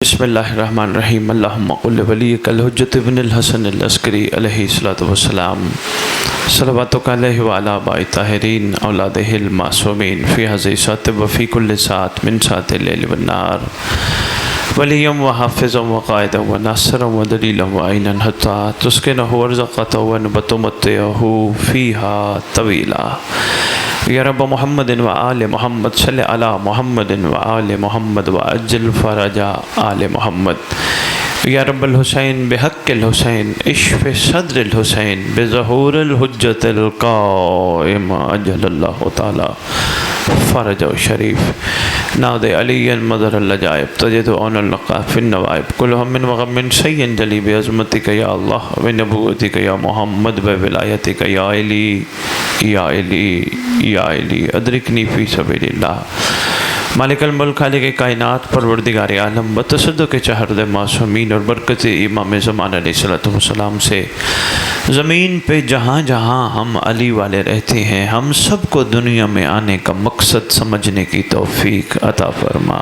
بسم اللہ الرحمن الرحیم اللہم قل ولیک الحجۃ ابن الحسن العسکری علیہ السلام صلواتک علیہ وعلی آباء الطاہرین اولادہ المعصومین فی ہذہ ساعۃ وفی کل ساعۃ من ساعات اللیل والنہار ولیا وحافظا وقائدا وناصرا ودلیلا وعینا حتی تسکنہ ورزقہ ونتمتعہ فیہا طویلا یا رب محمد و آل محمد صلی علی محمد و آل محمد و اجل فرج آل محمد یا رب الحسین بحق الحسین اشف صدر الحسین بظہور الحجت القائم اجل اللہ تعالی فرج شریف ناد علی مدر اللجائب تجد عون اللقاء فی النوائب کل ہم و غم سین جلی بعظمتک یا اللہ و نبوتک یا محمد و ولایتک یا علی یا علی یا علی ادرکنی فی سبیل اللہ مالک الملک خالق کائنات پروردگار عالم و تصدق چہرد معصومین اور برکت امام زمان علیہ السلام سے زمین پہ جہاں جہاں ہم علی والے رہتے ہیں ہم سب کو دنیا میں آنے کا مقصد سمجھنے کی توفیق عطا فرما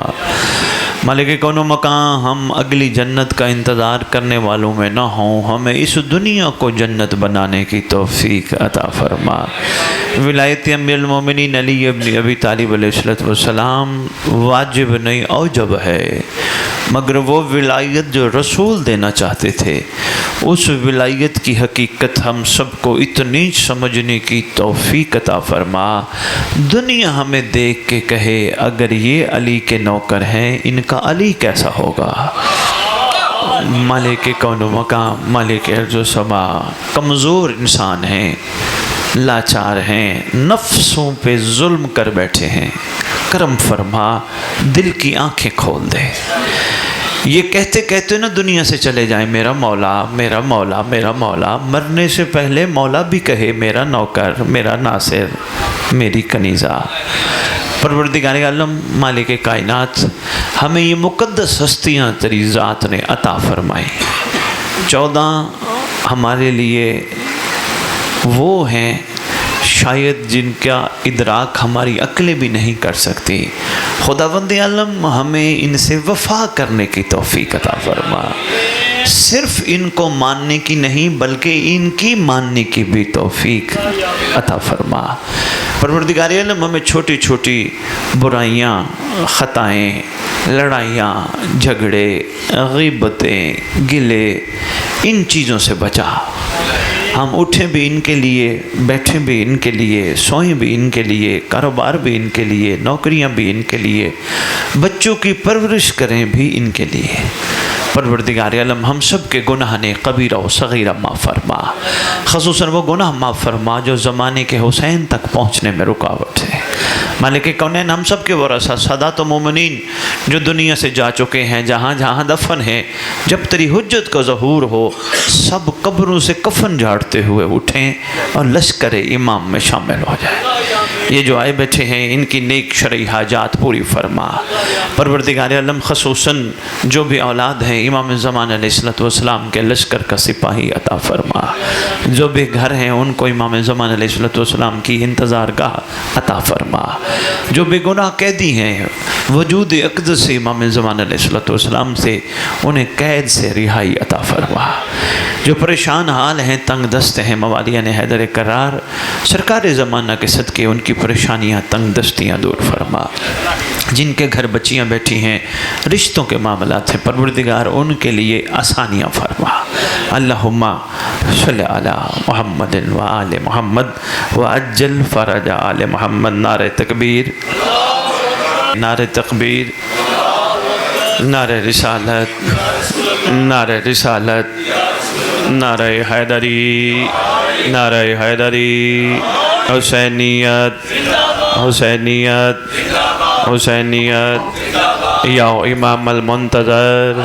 مالک کون و مکان ہم اگلی جنت کا انتظار کرنے والوں میں نہ ہوں ہمیں اس دنیا کو جنت بنانے کی توفیق عطا فرما ولایت امیر المومنین علی ابن ابی طالب علیہ السلام واجب نہیں اوجب ہے مگر وہ ولایت جو رسول دینا چاہتے تھے اس ولایت کی حقیقت ہم سب کو اتنی سمجھنے کی توفیق عطا فرما دنیا ہمیں دیکھ کے کہے اگر یہ علی کے نوکر ہیں ان کا علی کیسا ہوگا مالک کون و مقام مالک ارض و سما کمزور انسان ہیں لاچار ہیں نفسوں پہ ظلم کر بیٹھے ہیں کرم فرما دل کی آنکھیں کھول دے یہ کہتے کہتے نا دنیا سے چلے جائیں میرا مولا میرا مولا میرا مولا مرنے سے پہلے مولا بھی کہے میرا نوکر میرا ناصر میری کنیزہ پروردگار عالم مالک کائنات ہمیں یہ مقدس ہستیاں تیری ذات نے عطا فرمائی 14 ہمارے لیے وہ ہیں شاید جن کا ادراک ہماری عقلیں بھی نہیں کر سکتی خداوند عالم ہمیں ان سے وفا کرنے کی توفیق عطا فرما صرف ان کو ماننے کی نہیں بلکہ ان کی ماننے کی بھی توفیق عطا فرما پروردگار عالم ہمیں چھوٹی چھوٹی برائیاں خطائیں لڑائیاں جھگڑے غیبتیں گلے ان چیزوں سے بچا ہم اٹھیں بھی ان کے لیے بیٹھیں بھی ان کے لیے سوئیں بھی ان کے لیے کاروبار بھی ان کے لیے نوکریاں بھی ان کے لیے بچوں کی پرورش کریں بھی ان کے لیے پروردگار عالم ہم سب کے گناہ نے کبیرہ و صغیرہ معاف فرما خصوصاً وہ گناہ معاف فرما جو زمانے کے حسین تک پہنچنے میں رکاوٹ ہے مالک کونین ہم سب کے ورثہ سادات و مومنین جو دنیا سے جا چکے ہیں جہاں جہاں دفن ہیں جب تیری حجت کا ظہور ہو سب قبروں سے کفن جھاڑتے ہوئے اٹھیں اور لشکر امام میں شامل ہو جائیں یہ جو آئے بیٹھے ہیں ان کی نیک شرعی حاجات پوری فرما پروردگار عالم خصوصاً جو بھی اولاد ہیں امام زمان علیہ السلام کے لشکر کا سپاہی عطا فرما جو بھی گھر ہیں ان کو امام زمان علیہ السلام کی انتظار گاہ عطا فرما جو بے گناہ قیدی ہیں وجود اقدس امام زمان علیہ السلام سے انہیں قید سے رہائی عطا فرما جو پریشان حال ہیں تنگ دست ہیں موالیان حیدر کرار سرکار زمانہ کے صدقے ان کی پریشانیاں تنگ دستیاں دور فرما جن کے گھر بچیاں بیٹھی ہیں رشتوں کے معاملات ہیں پروردگار ان کے لیے آسانیاں فرما اللہم صلی علی محمد و آل محمد و اجل فرج آل محمد نعرہ تکبیر نعرہ تکبیر نعرہ رسالت نعرہ رسالت نعرہ حیدری نعرہ حیدری حسینیت حسینیت حسینیت یا امام المنتظر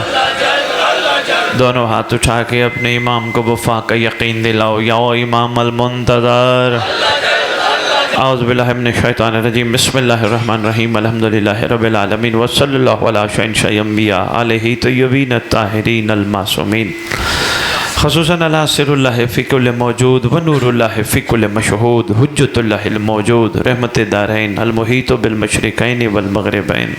دونوں ہاتھ اٹھا کے اپنے امام کو وفا کا یقین دلاؤ یا امام المنتظر اعوذ باللہ من الشیطان الرجیم بسم اللہ الرحمن الرحیم الحمدللہ رب العالمین وصلی اللہ علی شہنشاہ انبیاء علیہ طیبین الطاہرین المعصومین خصوصاً اللہ سر اللہ فی کل موجود و نور اللہ فی کل مشہود حجت اللہ الموجود رحمت دارین المحیط بالمشرقین والمغربین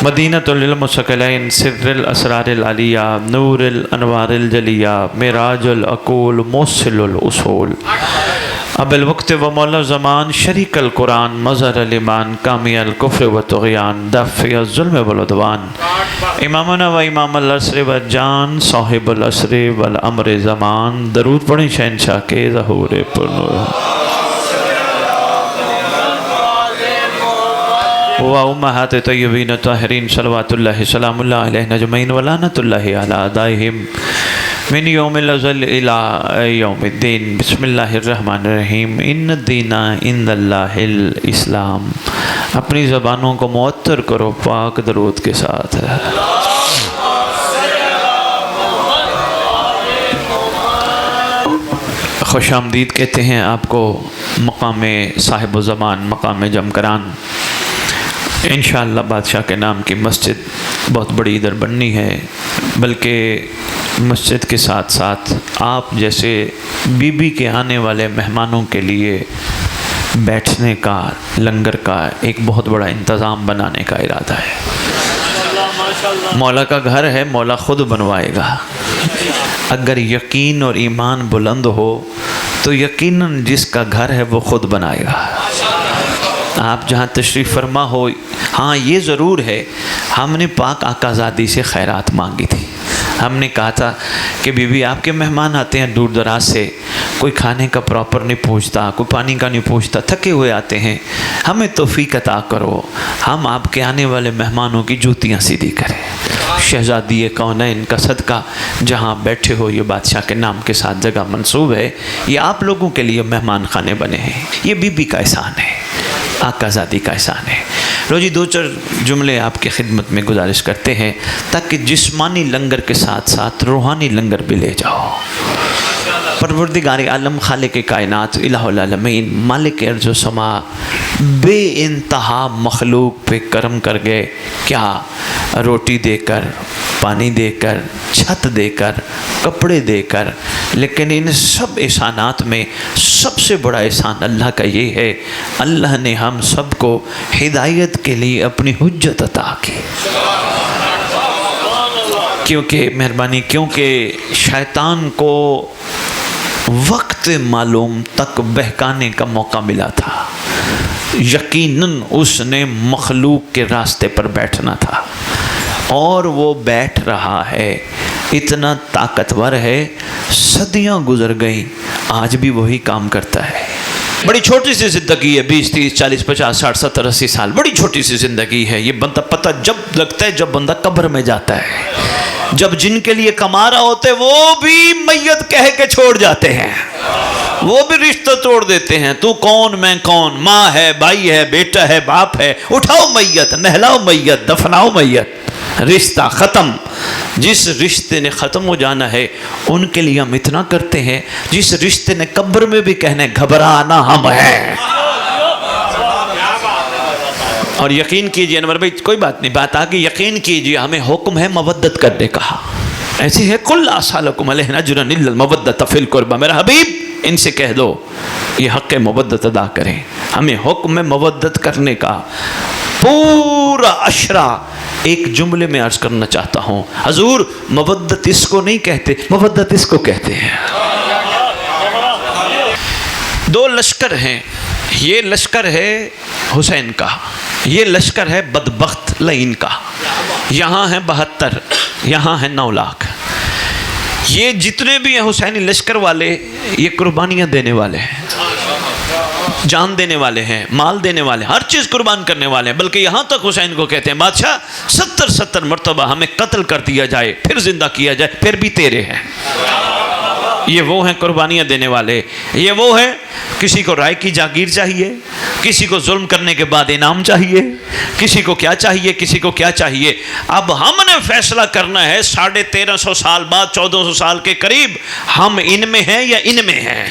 مدینۃ للمثقلین سر الاسرار العلیہ نور الانوار الجلیہ معراج العقول موصل الاصول اب الوقت و مولا زمان شریک القرآن مظہر الایمان کامی الکفر و طغیان دافع الظلم والعدوان امامنا و امام العصر و جان صاحب العصر والامر زمان درود پڑھیں شہنشاہ کے ظہور پر نور و امہات طیبین طاہرین صلوات اللہ سلام اللہ علیہ نجمین و لعنت اللہ علی اعدائہم من یوم الازل الى یوم الدین بسم اللہ الرحمن الرحیم ان الدین عند اللہ الاسلام اپنی زبانوں کو معطر کرو پاک درود کے ساتھ خوش آمدید کہتے ہیں آپ کو مقام صاحب و زمان مقام جمکران انشاءاللہ بادشاہ کے نام کی مسجد بہت بڑی ادھر بننی ہے بلکہ مسجد کے ساتھ ساتھ آپ جیسے بی بی کے آنے والے مہمانوں کے لیے بیٹھنے کا لنگر کا ایک بہت بڑا انتظام بنانے کا ارادہ ہے مولا کا گھر ہے مولا خود بنوائے گا اگر یقین اور ایمان بلند ہو تو یقیناً جس کا گھر ہے وہ خود بنائے گا آپ جہاں تشریف فرما ہو ہاں یہ ضرور ہے ہم نے پاک آقا زادی سے خیرات مانگی تھی ہم نے کہا تھا کہ بی بی آپ کے مہمان آتے ہیں دور دراز سے کوئی کھانے کا پراپر نہیں پوچھتا کوئی پانی کا نہیں پوچھتا تھکے ہوئے آتے ہیں ہمیں توفیق عطا کرو ہم آپ کے آنے والے مہمانوں کی جوتیاں سیدھی کریں شہزادی کونین کا صدقہ جہاں بیٹھے ہو یہ بادشاہ کے نام کے ساتھ جگہ منصوب ہے یہ آپ لوگوں کے لیے مہمان خانے بنے ہیں یہ بی بی کا احسان ہے آقا زادی کا احسان ہے لو جی دو چار جملے آپ کی خدمت میں گزارش کرتے ہیں تاکہ جسمانی لنگر کے ساتھ ساتھ روحانی لنگر بھی لے جاؤ پروردگار عالم خالق کائنات الہ العالمین مالک ارض و سما بے انتہا مخلوق پہ کرم کر گئے کیا روٹی دے کر پانی دے کر چھت دے کر کپڑے دے کر لیکن ان سب احسانات میں سب سے بڑا احسان اللہ کا یہ ہے اللہ نے ہم سب کو ہدایت کے لیے اپنی حجت عطا کی کیونکہ شیطان کو وقت معلوم تک بہکانے کا موقع ملا تھا یقیناً اس نے مخلوق کے راستے پر بیٹھنا تھا اور وہ بیٹھ رہا ہے اتنا طاقتور ہے صدیاں گزر گئیں آج بھی وہی کام کرتا ہے بڑی چھوٹی سی زندگی ہے 20 30 40 50 60 70 80 سال بڑی چھوٹی سی زندگی ہے یہ بندہ پتہ جب لگتا ہے جب بندہ قبر میں جاتا ہے جب جن کے لیے کما رہا ہوتے وہ بھی میت کہہ کے چھوڑ جاتے ہیں وہ بھی رشتہ توڑ دیتے ہیں تو کون میں کون ماں ہے بھائی ہے بیٹا ہے باپ ہے اٹھاؤ میت نہلاؤ میت دفناؤ میت رشتہ ختم جس رشتے نے ختم ہو جانا ہے ان کے لیے ہم اتنا کرتے ہیں جس رشتے نے قبر میں بھی کہنے گھبرانا ہم ہیں اور یقین کیجئے انور بھائی کوئی بات نہیں بات آگے یقین کیجئے ہمیں حکم ہے مودت کرنے کا ایسے ہے کل آسالکم علیہ نجرن الا المودت فی القربہ میرا حبیب ان سے کہہ دو یہ حق مودت ادا کریں ہمیں حکم ہے مودت کرنے کا پورا عشرہ ایک جملے میں عرض کرنا چاہتا ہوں حضور مودت اس کو نہیں کہتے مودت اس کو کہتے ہیں دو لشکر ہیں یہ لشکر ہے حسین کا یہ لشکر ہے بدبخت لعین کا یہاں ہیں 72 یہاں ہیں 9 لاکھ یہ جتنے بھی ہیں حسینی لشکر والے یہ قربانیاں دینے والے ہیں جان دینے والے ہیں مال دینے والے ہر چیز قربان کرنے والے ہیں بلکہ یہاں تک حسین کو کہتے ہیں بادشاہ 70 مرتبہ ہمیں قتل کر دیا جائے پھر زندہ کیا جائے پھر بھی تیرے ہیں یہ وہ ہیں قربانیاں دینے والے یہ وہ ہیں کسی کو رائے کی جاگیر چاہیے کسی کو ظلم کرنے کے بعد انعام چاہیے کسی کو کیا چاہیے کسی کو کیا چاہیے اب ہم نے فیصلہ کرنا ہے 1350 سال بعد 1400 سال کے قریب ہم ان میں ہیں یا ان میں ہیں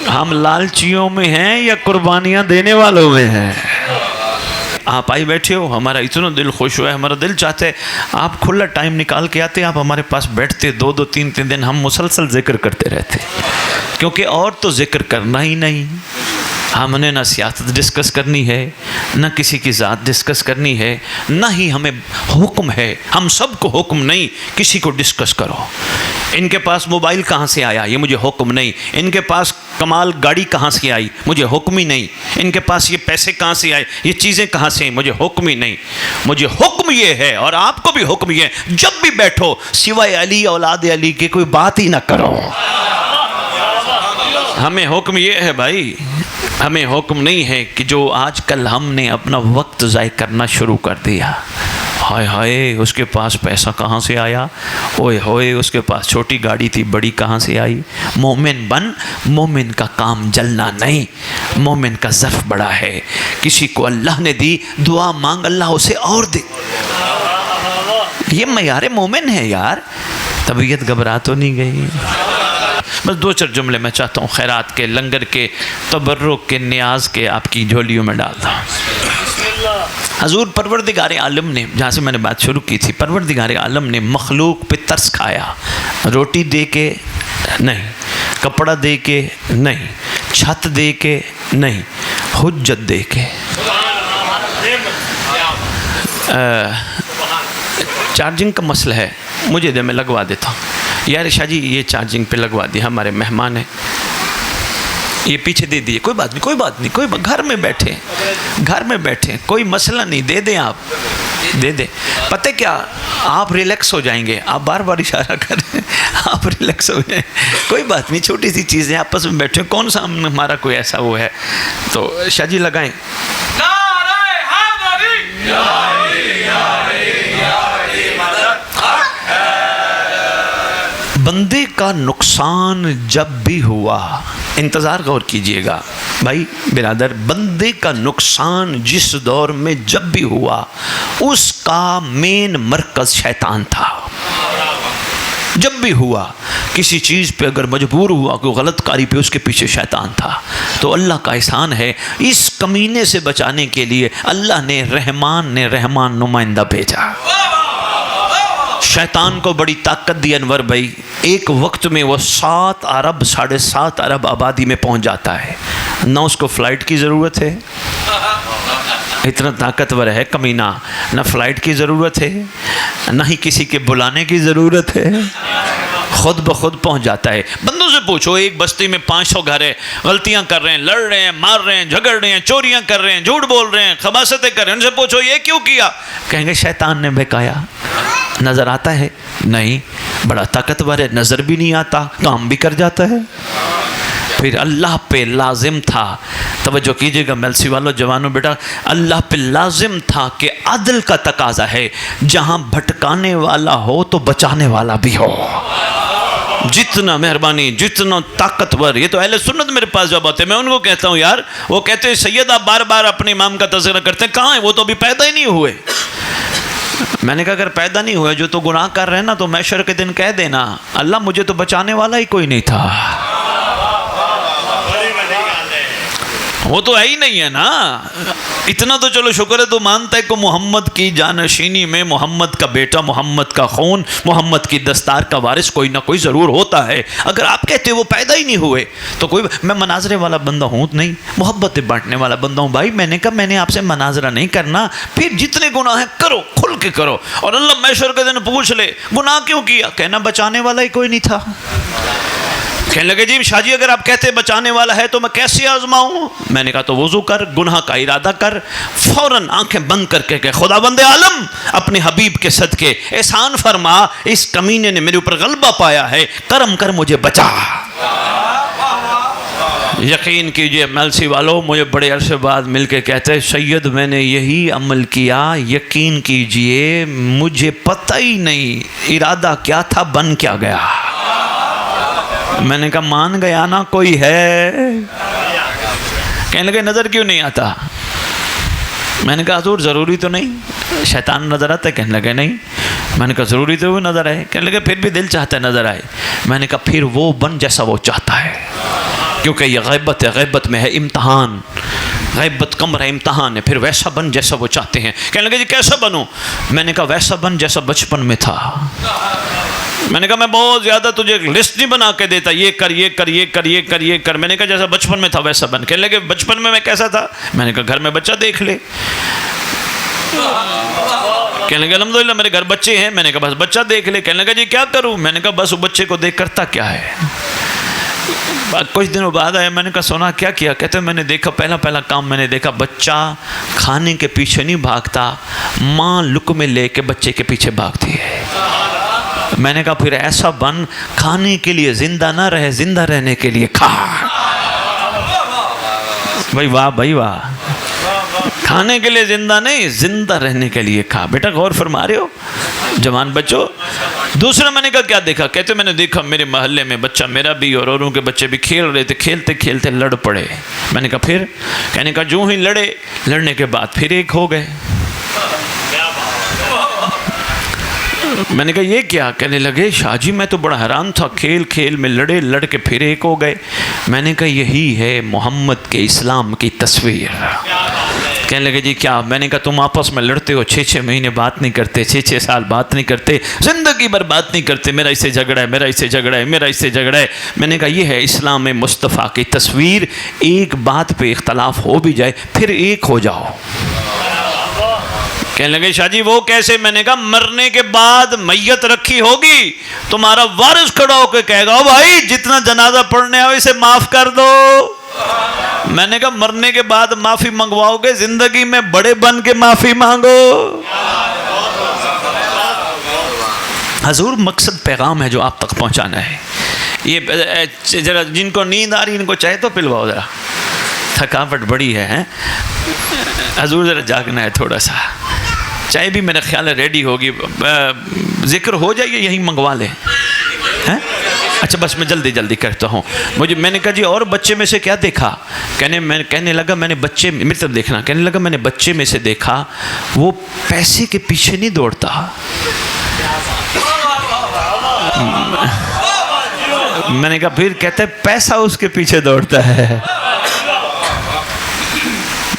ہم لالچیوں میں ہیں یا قربانیاں دینے والوں میں ہیں آپ آئی بیٹھے ہو ہمارا اتنا دل خوش ہوا ہے ہمارا دل چاہتے ہے آپ کھلا ٹائم نکال کے آتے آپ ہمارے پاس بیٹھتے 2 3 دن ہم مسلسل ذکر کرتے رہتے کیونکہ اور تو ذکر کرنا ہی نہیں ہم نے نہ سیاست ڈسکس کرنی ہے، نہ کسی کی ذات ڈسکس کرنی ہے، نہ ہی ہمیں حکم ہے، ہم سب کو حکم نہیں کسی کو ڈسکس کرو۔ ان کے پاس موبائل کہاں سے آیا یہ مجھے حکم نہیں، ان کے پاس کمال گاڑی کہاں سے آئی مجھے حکم ہی نہیں، ان کے پاس یہ پیسے کہاں سے آئے، یہ چیزیں کہاں سے آئیں، مجھے حکم ہی نہیں۔ مجھے حکم یہ ہے اور آپ کو بھی حکم یہ ہے، جب بھی بیٹھو سوائے علی اولاد علی کی کوئی بات ہی نہ کرو۔ ہمیں حکم یہ ہے بھائی، ہمیں حکم نہیں ہے کہ جو آج کل ہم نے اپنا وقت ضائع کرنا شروع کر دیا۔ ہائے ہائے اس کے پاس پیسہ کہاں سے آیا، اوئے ہوئے اس کے پاس چھوٹی گاڑی تھی بڑی کہاں سے آئی۔ مومن بن، مومن کا کام جلنا نہیں، مومن کا ظرف بڑا ہے۔ کسی کو اللہ نے دی دعا مانگ اللہ اسے اور دے، یہ معیار مومن ہے یار۔ طبیعت گھبرا تو نہیں گئی؟ بس دو چار جملے میں چاہتا ہوں خیرات کے، لنگر کے، تبرک کے، نیاز کے آپ کی جھولیوں میں ڈالتا ہوں۔ حضور پروردگار عالم نے، جہاں سے میں نے بات شروع کی تھی، پروردگار عالم نے مخلوق پہ ترس کھایا، روٹی دے کے نہیں، کپڑا دے کے نہیں، چھت دے کے نہیں، حجت دے کے۔ چارجنگ کا مسئلہ ہے، مجھے دے میں لگوا دیتا ہوں۔ یار شاہ جی یہ چارجنگ پہ لگوا دیا، ہمارے مہمان ہیں، یہ پیچھے دے دیے، کوئی بات نہیں کوئی بات نہیں، کوئی گھر میں بیٹھے، گھر میں بیٹھے، کوئی مسئلہ نہیں، دے دیں آپ، دے دیں۔ پتہ کیا آپ ریلیکس ہو جائیں گے، آپ بار بار اشارہ کریں، آپ ریلیکس ہو جائیں، کوئی بات نہیں، چھوٹی سی چیزیں آپس میں بیٹھے، کون سا ہمارا کوئی ایسا وہ ہے۔ تو شاہ جی لگائیں۔ بندے کا نقصان جب بھی ہوا، انتظار غور کیجئے گا بھائی برادر، بندے کا نقصان جس دور میں جب بھی ہوا اس کا مین مرکز شیطان تھا۔ جب بھی ہوا کسی چیز پہ اگر مجبور ہوا کوئی غلط کاری پہ، اس کے پیچھے شیطان تھا۔ تو اللہ کا احسان ہے، اس کمینے سے بچانے کے لیے اللہ نے رحمان نمائندہ بھیجا۔ شیطان کو بڑی طاقت دی انور بھائی، ایک وقت میں وہ 7 ارب 7.5 ارب آبادی میں پہنچ جاتا ہے، نہ اس کو فلائٹ کی ضرورت ہے، اتنا طاقتور ہے کمینہ، نہ فلائٹ کی ضرورت ہے، نہ ہی کسی کے بلانے کی ضرورت ہے، خود بخود پہنچ جاتا ہے۔ بندوں سے پوچھو، ایک بستی میں 500 گھر ہے، غلطیاں کر رہے ہیں، لڑ رہے ہیں، مار رہے ہیں، جھگڑ رہے ہیں، چوریاں کر رہے ہیں، جھوٹ بول رہے ہیں، خباثتیں کر رہے ہیں، ان سے پوچھو یہ کیوں کیا، کہیں گے شیطان نے بہکایا۔ نظر آتا ہے؟ نہیں، بڑا طاقتور ہے، نظر بھی نہیں آتا، کام بھی کر جاتا ہے۔ پھر اللہ پہ لازم تھا، توجہ کیجئے گا میلسی والو، جوانوں، بیٹا، اللہ پہ لازم تھا کہ عدل کا تقاضا ہے، جہاں بھٹکانے والا ہو تو بچانے والا بھی ہو۔ جتنا مہربانی، جتنا طاقتور، یہ تو اہل سنت میرے پاس جب آتے ہیں، میں ان کو کہتا ہوں یار، وہ کہتے ہیں سید آپ بار بار اپنے امام کا تذکرہ کرتے ہیں، کہاں ہیں وہ، تو ابھی پیدا ہی نہیں ہوئے۔ میں نے کہا اگر پیدا نہیں ہوئے جو تو گناہ کر رہے ہیں نا، تو محشر کے دن کہہ دینا اللہ مجھے تو بچانے والا ہی کوئی نہیں تھا، وہ تو ہے ہی نہیں ہے نا۔ اتنا تو چلو شکر ہے تو مانتا ہے کہ محمد کی جانشینی میں محمد کا بیٹا، محمد کا خون، محمد کی دستار کا وارث کوئی نہ کوئی ضرور ہوتا ہے۔ اگر آپ کہتے وہ پیدا ہی نہیں ہوئے تو کوئی، میں مناظرے والا بندہ ہوں نہیں، محبتیں بانٹنے والا بندہ ہوں بھائی۔ میں نے کہا میں نے آپ سے مناظرہ نہیں کرنا، پھر جتنے گناہ ہیں کرو، کھل کے کرو، اور اللہ محشر کے دن پوچھ لے گناہ کیوں کیا، کہنا بچانے والا ہی کوئی نہیں تھا۔ کہنے لگے جی شاہ جی اگر آپ کہتے بچانے والا ہے تو میں کیسے آزماؤں؟ میں نے کہا تو وضو کر، گناہ کا ارادہ کر، فوراً آنکھیں بند کر کے کہ خدا بند عالم اپنے حبیب کے صدقے احسان فرما، اس کمینے نے میرے اوپر غلبہ پایا ہے، کرم کر مجھے بچا۔ یقین کیجئے میلسی والو، مجھے بڑے عرصے بعد مل کے کہتے ہیں سید میں نے یہی عمل کیا، یقین کیجئے مجھے پتہ ہی نہیں ارادہ کیا تھا، بن کیا گیا۔ میں نے کہا مان گیا نا کوئی ہے؟ کہنے لگے نظر کیوں نہیں آتا؟ میں نے کہا حضور ضروری تو نہیں، شیطان نظر آتا ہے؟ کہنے لگے نہیں۔ میں نے کہا ضروری تو وہ نظر آئے؟ کہنے لگے پھر بھی دل چاہتا ہے نظر آئے۔ میں نے کہا پھر وہ بن جیسا وہ چاہتا ہے، کیونکہ یہ غیبت ہے، غیبت میں ہے امتحان، غیبت کمر ہے، امتحان ہے، پھر ویسا بن جیسا وہ چاہتے ہیں۔ کہنے لگے جی کیسا بنوں؟ میں نے کہا ویسا بن جیسا بچپن میں تھا، میں نے کہا میں بہت زیادہ تجھے ایک لسٹ نہیں بنا کے دیتا، یہ کر یہ کر یہ کر یہ کر یہ کر. میں نے کہا جیسا بچپن میں تھا ویسا بن. کہنے لگے بچپن میں کیسا تھا؟ میں نے کہا گھر میں بچہ دیکھ لے. کہنے لگے الحمدللہ میرے گھر بچے ہیں. میں نے کہا بس بچہ دیکھ لے. کہنے لگا جی کیا کروں؟ میں نے کہا بس وہ بچے کو دیکھ کرتا کیا ہے. کچھ دنوں بعد آیا. میں نے کہا سونا کیا کیا؟ کہتے میں نے دیکھا پہلا کام میں نے دیکھا بچہ کھانے کے پیچھے نہیں بھاگتا، ماں لقمے لے کے بچے کے پیچھے بھاگتی ہے. میں نے کہا پھر ایسا بن کھانے کے لیے زندہ نہ رہے، زندہ رہنے کے لیے کھا. بھائی واہ بھائی واہ. کھانے کے لیے زندہ نہیں، زندہ رہنے کے لیے کھا. بیٹا غور فرما رہے ہو جوان بچوں؟ دوسرا میں نے کہا کیا دیکھا؟ کہتے میں نے دیکھا میرے محلے میں بچہ میرا بھی اور اوروں کے بچے بھی کھیل رہے تھے، کھیلتے کھیلتے لڑ پڑے. میں نے کہا پھر؟ کہنے کہا جو ہی لڑے، لڑنے کے بعد پھر ایک ہو گئے. میں نے کہا یہ کیا؟ کہنے لگے شاہ جی میں تو بڑا حیران تھا، کھیل کھیل میں لڑے، لڑ کے پھر ایک ہو گئے. میں نے کہا یہی ہے محمد کے اسلام کی تصویر. کہنے لگے جی کیا؟ میں نے کہا تم آپس میں لڑتے ہو، 6 مہینے بات نہیں کرتے، 6 سال بات نہیں کرتے، زندگی بھر بات نہیں کرتے، میرا اس سے جھگڑا ہے، میرا اس سے جھگڑا ہے، میرا اس سے جھگڑا ہے. میں نے کہا یہ ہے اسلام مصطفیٰ کی تصویر. ایک بات پہ اختلاف ہو بھی جائے پھر ایک ہو جاؤ. کہنے لگے شاہ جی وہ کیسے؟ میں نے کہا مرنے کے بعد میت رکھی ہوگی، تمہارا وارث کھڑا ہو کے کہے گا او بھائی جتنا جنازہ پڑھنے آؤ اسے معاف کر دو. میں نے کہا مرنے کے بعد معافی منگواؤ گے، زندگی میں بڑے بن کے معافی مانگو. حضور مقصد پیغام ہے جو آپ تک پہنچانا ہے. یہ ذرا جن کو نیند آ رہی ان کو چاہے تو پلواؤ، ذرا تھکاوٹ بڑی ہے. حضور ذرا جاگنا ہے تھوڑا سا. چائے بھی میرا خیال ہے ریڈی ہوگی، ذکر ہو جائے یہی منگوا لیں. اچھا بس میں جلدی کرتا ہوں. میں نے کہا جی اور بچے میں سے کیا دیکھا؟ کہنے لگا میں نے بچے میری طرف دیکھنا. کہنے لگا میں نے بچے میں سے دیکھا وہ پیسے کے پیچھے نہیں دوڑتا. میں نے کہا پھر؟ کہتا ہے پیسہ اس کے پیچھے دوڑتا ہے.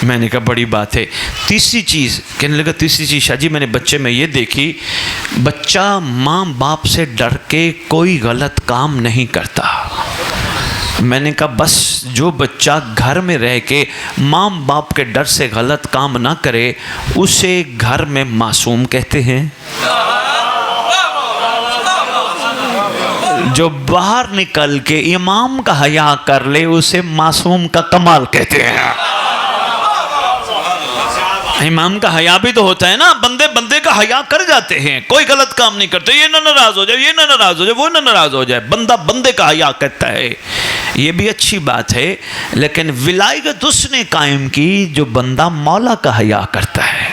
میں نے کہا بڑی بات ہے. تیسری چیز کہنے لگا تیسری چیز شاہ جی میں نے بچے میں یہ دیکھی، بچہ ماں باپ سے ڈر کے کوئی غلط کام نہیں کرتا. میں نے کہا بس جو بچہ گھر میں رہ کے ماں باپ کے ڈر سے غلط کام نہ کرے اسے گھر میں معصوم کہتے ہیں. جو باہر نکل کے امام کا حیا کر لے اسے معصوم کا کمال کہتے ہیں. امام کا حیا بھی تو ہوتا ہے نا، بندے کا حیا کر جاتے ہیں، کوئی غلط کام نہیں کرتے، یہ نہ ناراض ہو جائے، یہ نہ ناراض ہو جائے، وہ نہ ناراض ہو جائے. بندے کا حیا کرتا ہے، یہ بھی اچھی بات ہے. لیکن ولایت اس نے قائم کی جو بندہ مولا کا حیا کرتا ہے.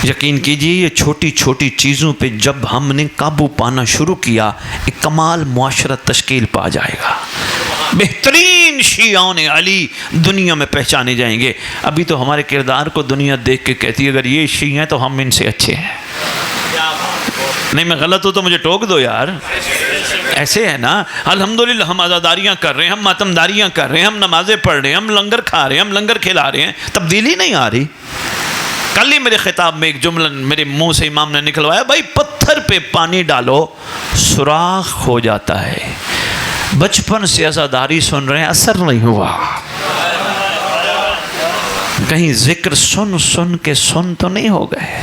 یقین کیجئے یہ چھوٹی چھوٹی چیزوں پہ جب ہم نے قابو پانا شروع کیا ایک کمال معاشرت تشکیل پا جائے گا. بہترین شیعان علی دنیا میں پہچانے جائیں گے. ابھی تو ہمارے کردار کو دنیا دیکھ کے کہتی ہے اگر یہ شیعہ ہیں تو ہم ان سے اچھے ہیں. نہیں میں غلط ہوں تو مجھے ٹوک دو یار. ایسے ہے نا الحمدللہ ہم عزاداریاں کر رہے ہیں، ہم ماتمداریاں کر رہے ہیں، ہم نمازیں پڑھ رہے ہیں، ہم لنگر کھا رہے ہیں، ہم لنگر کھلا رہے ہیں، تبدیلی نہیں آ رہی. کل ہی میرے خطاب میں ایک جملہ میرے منہ سے امام نے نکلوایا، بھائی پتھر پہ پانی ڈالو سوراخ ہو جاتا ہے. بچپن سے عزاداری سن رہے ہیں اثر نہیں ہوا. کہیں ذکر سن کے سن تو نہیں ہو گئے.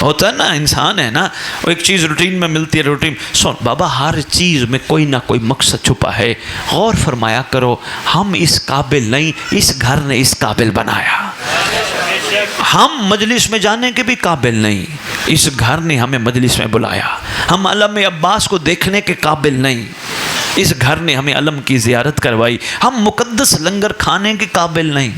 ہوتا ہے نا انسان ہے نا وہ ایک چیز روٹین میں ملتی ہے، روٹین سن بابا ہر چیز میں کوئی نہ کوئی مقصد چھپا ہے. غور فرمایا کرو ہم اس قابل نہیں، اس گھر نے اس قابل بنایا. ہم مجلس میں جانے کے بھی قابل نہیں، اس گھر نے ہمیں مجلس میں بلایا. ہم علم عباس کو دیکھنے کے قابل نہیں، اس گھر نے ہمیں علم کی زیارت کروائی. ہم مقدس لنگر کھانے کے قابل نہیں،